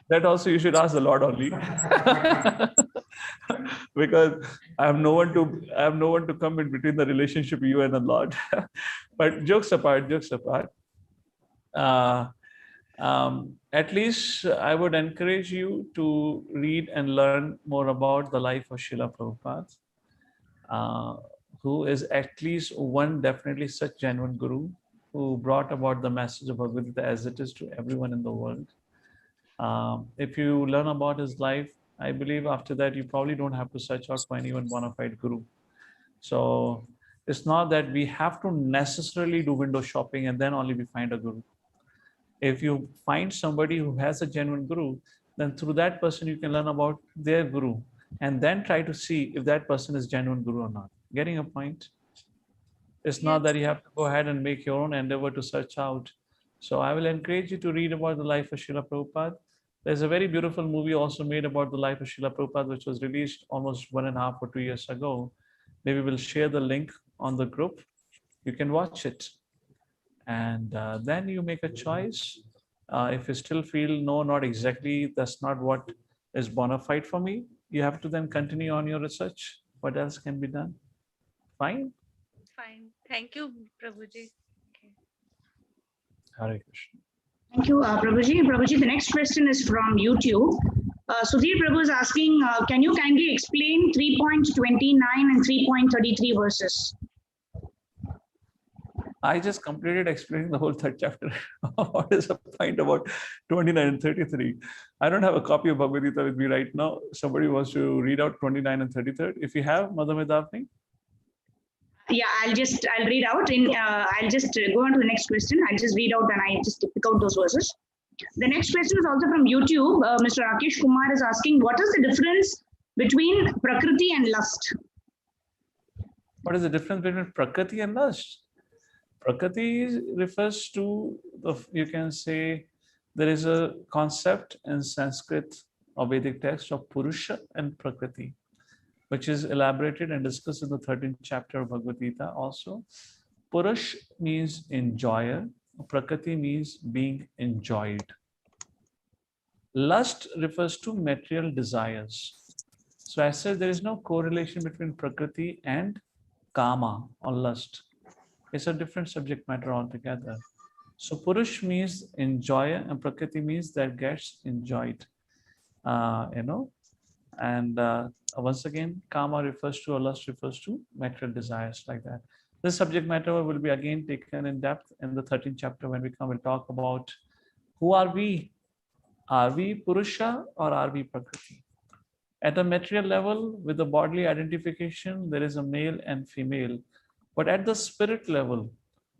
[SPEAKER 2] That also you should ask the Lord only. Because I have no one to come in between the relationship you and the Lord. But jokes apart, at least I would encourage you to read and learn more about the life of Srila Prabhupada, who is at least one definitely such genuine guru who brought about the message of Bhagavad Gita as it is to everyone in the world. If you learn about his life, I believe after that you probably don't have to search out for anyone bona fide guru. So it's not that we have to necessarily do window shopping and then only we find a guru. If you find somebody who has a genuine guru, then through that person you can learn about their guru and then try to see if that person is genuine guru or not. Getting a point? It's not that you have to go ahead and make your own endeavor to search out. So I will encourage you to read about the life of Srila Prabhupada. There's a very beautiful movie also made about the life of Srila Prabhupada, which was released almost 1.5 or 2 years ago. Maybe we'll share the link on the group. You can watch it. And then you make a choice. If you still feel, no, not exactly, that's not what is bona fide for me, you have to then continue on your research. What else can be done? Fine?
[SPEAKER 6] Fine. Thank you, Prabhuji. Okay.
[SPEAKER 2] Hare Krishna.
[SPEAKER 1] Thank you, Prabhuji. Prabhuji, the next question is from YouTube. Sudhir Prabhu is asking, can you kindly explain 3.29 and 3.33 verses?
[SPEAKER 2] I just completed explaining the whole third chapter. What is the point about 29 and 33? I don't have a copy of Bhagavad Gita with me right now. Somebody wants to read out 29 and 33. If you have, Madam Medhavni?
[SPEAKER 1] I'll read out I'll just go on to the next question. I'll just read out and I just pick out those verses. The next question is also from YouTube. Mr. Rakesh Kumar is asking, what is the difference between Prakriti and lust?
[SPEAKER 2] What is the difference between Prakriti and lust? Prakriti refers to, you can say, there is a concept in Sanskrit or Vedic text of Purusha and Prakriti, which is elaborated and discussed in the 13th chapter of Bhagavad Gita also. Purush means enjoyer, Prakriti means being enjoyed. Lust refers to material desires. So I said there is no correlation between Prakriti and Kama or lust. It's a different subject matter altogether. So Purush means enjoyer and Prakriti means that gets enjoyed. And once again, Kama refers to or lust refers to material desires like that. This subject matter will be again taken in depth in the 13th chapter when we come and talk about who are we? Are we Purusha or are we Prakriti? At a material level, with the bodily identification, there is a male and female. But at the spirit level,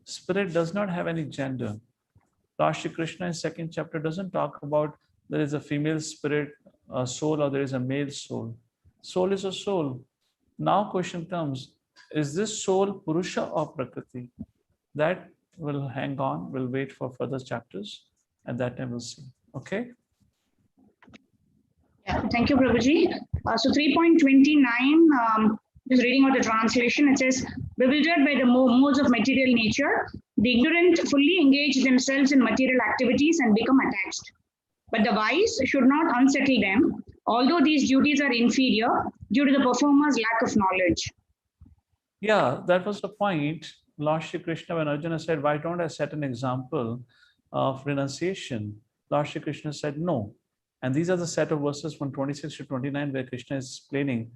[SPEAKER 2] spirit does not have any gender. Lord Shri Krishna in 2nd chapter doesn't talk about there is a female spirit, a soul, or there is a male soul. Soul is a soul. Now question comes, is this soul Purusha or Prakriti? That will hang on, we'll wait for further chapters. At that time we'll see. Okay?
[SPEAKER 1] Yeah, thank you, Prabhuji. So 3.29, just reading out the translation, it says, bewildered by the modes of material nature, the ignorant fully engage themselves in material activities and become attached. But the wise should not unsettle them, although these duties are inferior due to the performer's lack of knowledge.
[SPEAKER 2] Yeah, that was the point. Lord Shri Krishna, when Arjuna said, why don't I set an example of renunciation? Lord Shri Krishna said, no. And these are the set of verses from 26 to 29 where Krishna is explaining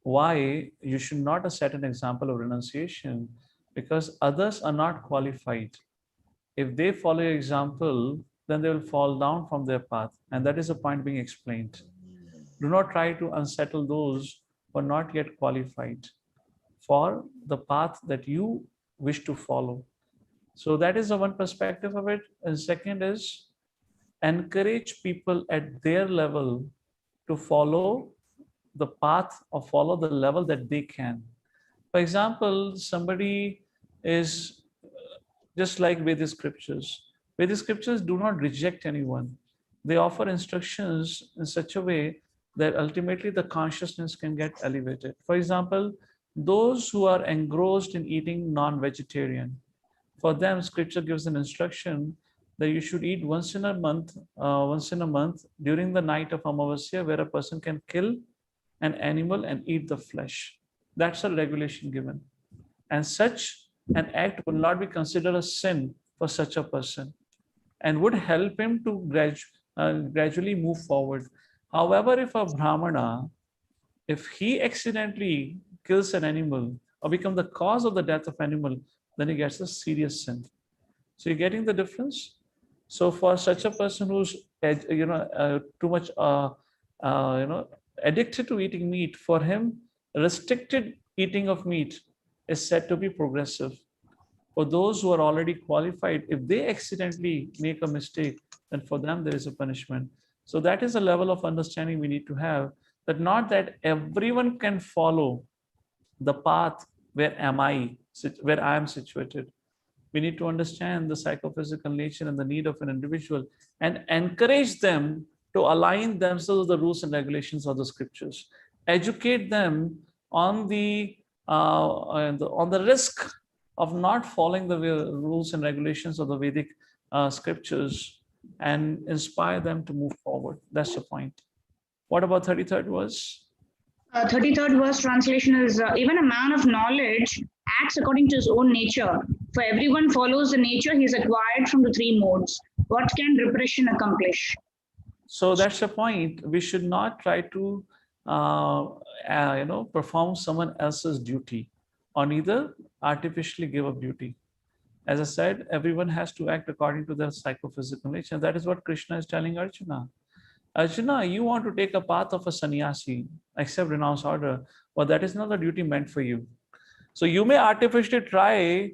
[SPEAKER 2] why you should not set an example of renunciation, because others are not qualified. If they follow your example, then they will fall down from their path. And that is the point being explained. Do not try to unsettle those who are not yet qualified for the path that you wish to follow. So that is the one perspective of it. And second is encourage people at their level to follow the path or follow the level that they can. For example, somebody is just like Vedic scriptures. Vedic scriptures do not reject anyone. They offer instructions in such a way that ultimately the consciousness can get elevated. For example, those who are engrossed in eating non-vegetarian, for them, scripture gives an instruction that you should eat once in a month during the night of Amavasya, where a person can kill an animal and eat the flesh. That's a regulation given. And such an act will not be considered a sin for such a person and would help him to gradually move forward. However, if a Brahmana, if he accidentally kills an animal or become the cause of the death of animal, then he gets a serious sin. So you're getting the difference? So for such a person who's too much addicted to eating meat, for him restricted eating of meat is said to be progressive. For those who are already qualified, if they accidentally make a mistake, then for them there is a punishment. So that is a level of understanding we need to have, that not that everyone can follow the path where I am situated. We need to understand the psychophysical nature and the need of an individual and encourage them to align themselves with the rules and regulations of the scriptures. Educate them on the risk of not following the rules and regulations of the Vedic scriptures and inspire them to move forward. That's the point. What about 33rd verse?
[SPEAKER 1] 33rd verse translation is, even a man of knowledge acts according to his own nature. For everyone follows the nature he has acquired from the three modes. What can repression accomplish?
[SPEAKER 2] So that's the point. We should not try to perform someone else's duty or neither artificially give up duty. As I said, everyone has to act according to their psychophysical nature. That is what Krishna is telling Arjuna. Arjuna, you want to take a path of a sannyasi, accept renounce order, but that is not the duty meant for you. So you may artificially try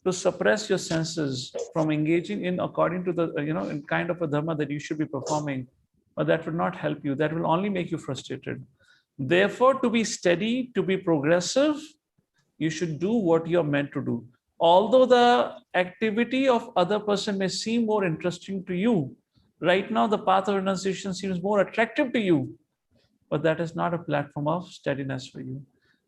[SPEAKER 2] to suppress your senses from engaging in according to the, in kind of a dharma that you should be performing, but that will not help you. That will only make you frustrated. Therefore, to be steady, to be progressive, you should do what you're meant to do. Although the activity of other person may seem more interesting to you, right now the path of renunciation seems more attractive to you, but that is not a platform of steadiness for you.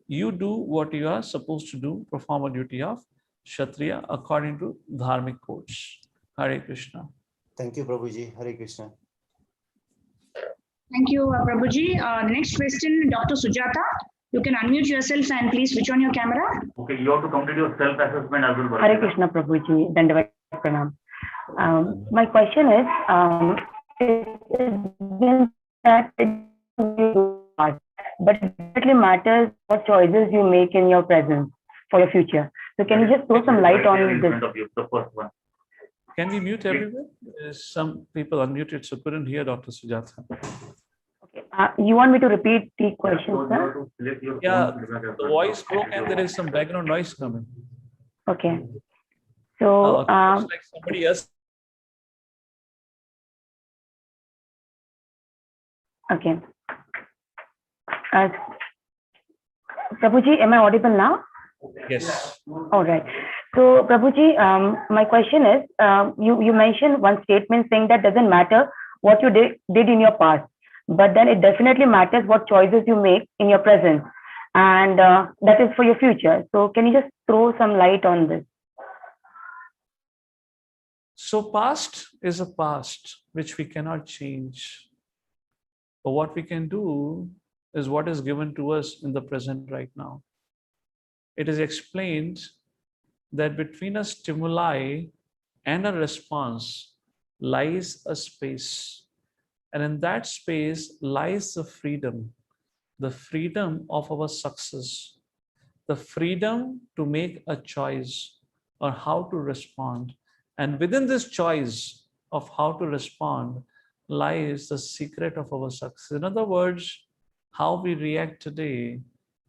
[SPEAKER 2] You do what you are supposed to do, perform a duty of Kshatriya according to dharmic codes. Hare Krishna.
[SPEAKER 5] Thank you, Prabhuji. Hare Krishna.
[SPEAKER 1] Thank you, Prabhuji. Next question, Dr. Sujata. You can unmute yourself and please switch on your camera.
[SPEAKER 7] Okay, you have to complete your self-assessment as well.
[SPEAKER 8] Hare Krishna Prabhuji, Dandavat Pranam. My question is, it's been that but it definitely matters what choices you make in your present for your future. So can you just throw some light on this?
[SPEAKER 7] The first one.
[SPEAKER 2] Can we mute everyone? Some people unmuted, so couldn't hear Dr. Sujata.
[SPEAKER 8] Okay. You want me to repeat the question, sir?
[SPEAKER 2] Yeah, the voice broke and there is some background noise coming.
[SPEAKER 8] Okay. So,
[SPEAKER 2] it's like somebody else.
[SPEAKER 8] Okay. Prabhuji, am I audible now?
[SPEAKER 2] Yes.
[SPEAKER 8] All right. So, Prabhuji, my question is, you mentioned one statement saying that doesn't matter what you did in your past, but then it definitely matters what choices you make in your present, and that is for your future. So, can you just throw some light on this?
[SPEAKER 2] So past is a past which we cannot change. But what we can do is what is given to us in the present right now. It is explained that between a stimuli and a response lies a space. And in that space lies the freedom of our success, the freedom to make a choice or how to respond. And within this choice of how to respond lies the secret of our success. In other words, how we react today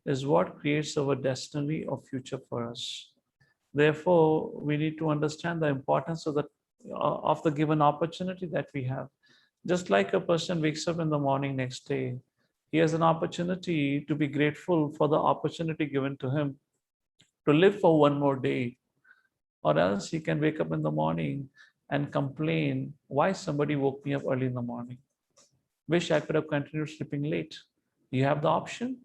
[SPEAKER 2] is what creates our destiny of future for us. Therefore, we need to understand the importance of the given opportunity that we have. Just like a person wakes up in the morning next day, he has an opportunity to be grateful for the opportunity given to him to live for one more day. Or else he can wake up in the morning and complain, why somebody woke me up early in the morning? Wish I could have continued sleeping late. You have the option.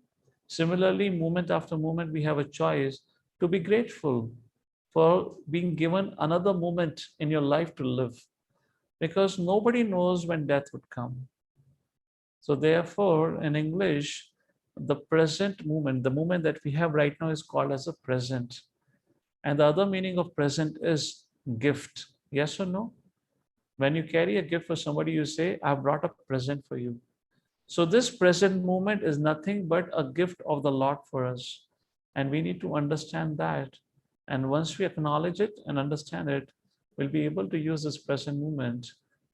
[SPEAKER 2] Similarly, moment after moment, we have a choice to be grateful for being given another moment in your life to live, because nobody knows when death would come. So therefore, in English, the present moment, the moment that we have right now is called as a present. And the other meaning of present is gift. Yes or no? When you carry a gift for somebody, you say, I've brought a present for you. So this present moment is nothing but a gift of the Lord for us. And we need to understand that. And once we acknowledge it and understand it, we'll be able to use this present moment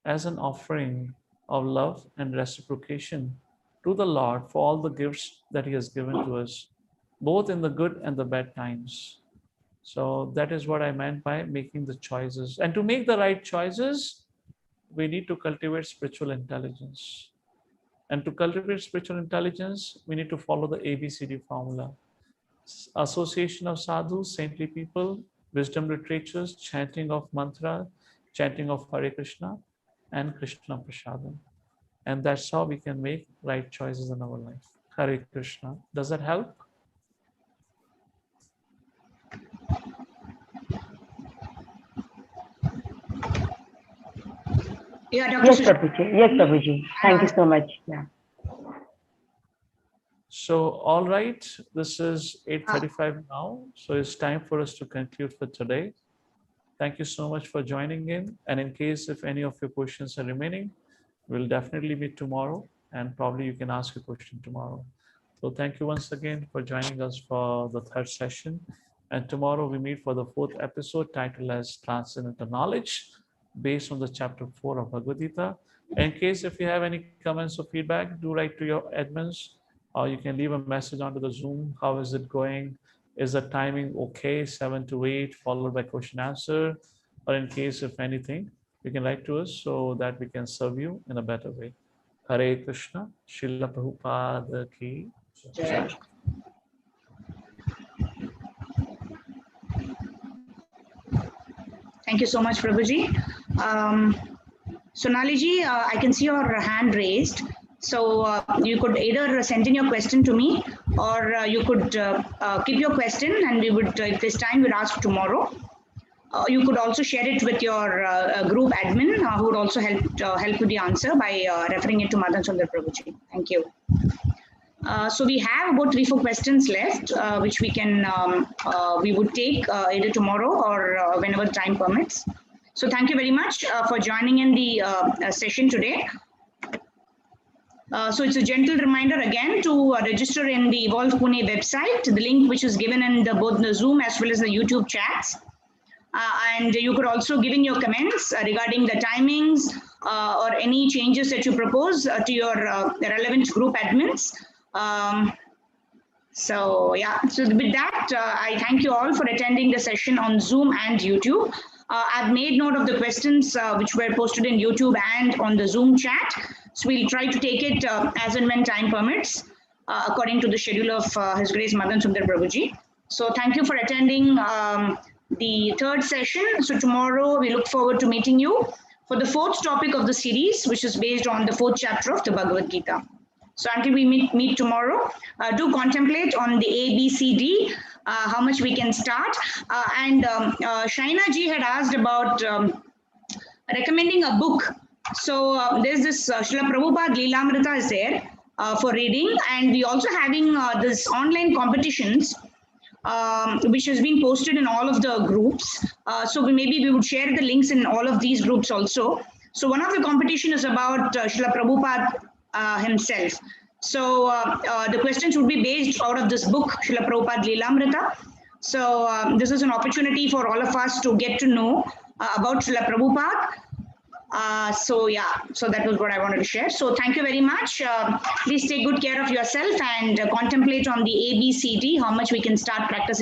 [SPEAKER 2] as an offering of love and reciprocation to the Lord for all the gifts that He has given to us, both in the good and the bad times. So that is what I meant by making the choices. And to make the right choices, we need to cultivate spiritual intelligence. And to cultivate spiritual intelligence, we need to follow the ABCD formula. Association of sadhus, saintly people, wisdom literatures, chanting of mantra, chanting of Hare Krishna, and Krishna Prasadam. And that's how we can make right choices in our life. Hare Krishna. Does that help?
[SPEAKER 1] Yeah, Dr.
[SPEAKER 8] Yes, Prabhuji. Yes, Prabhuji. Thank you so much. Yeah.
[SPEAKER 2] So, all right, this is 8:35 now. So it's time for us to conclude for today. Thank you so much for joining in. And in case if any of your questions are remaining, we'll definitely meet tomorrow, and probably you can ask a question tomorrow. So thank you once again for joining us for the third session. And tomorrow we meet for the fourth episode titled as Transcendental Knowledge, based on the chapter 4 of Bhagavad Gita. In case if you have any comments or feedback, do write to your admins, or you can leave a message onto the Zoom. How is it going? Is the timing okay, 7 to 8, followed by question answer? Or in case if anything, you can write to us so that we can serve you in a better way. Hare Krishna, Srila Prabhupada ki jai.
[SPEAKER 1] Thank you so much, Prabhuji. Sonali I can see your hand raised. So you could either send in your question to me, or you could keep your question, and we would, if this time, we'll ask tomorrow. You could also share it with your group admin, who would also help with the answer by referring it to Madan Sundar Prabhuji. Thank you. So we have about 3-4 questions left, which we would take either tomorrow or whenever time permits. So thank you very much for joining in the session today. So it's a gentle reminder again to register in the Evolve Pune website, the link which is given in both the Zoom as well as the YouTube chats. And you could also give in your comments regarding the timings or any changes that you propose to your relevant group admins. So with that, I thank you all for attending the session on Zoom and YouTube. I've made note of the questions which were posted in YouTube and on the Zoom chat. So we'll try to take it as and when time permits, according to the schedule of His Grace Madan Sundar Prabhuji. So thank you for attending the third session. So tomorrow we look forward to meeting you for the fourth topic of the series, which is based on the 4th chapter of the Bhagavad Gita. So until we meet tomorrow, do contemplate on the ABCD, how much we can start. And Shaina ji had asked about recommending a book. So there's this Srila Prabhupada Leelamrita is there for reading, and we also having this online competitions which has been posted in all of the groups. So maybe we would share the links in all of these groups also. So one of the competition is about Srila Prabhupada himself. So the questions would be based out of this book, Srila Prabhupada Leelamrita. So this is an opportunity for all of us to get to know about Srila Prabhupada. So that was what I wanted to share. So thank you very much. Please take good care of yourself and contemplate on the ABCD, how much we can start practicing.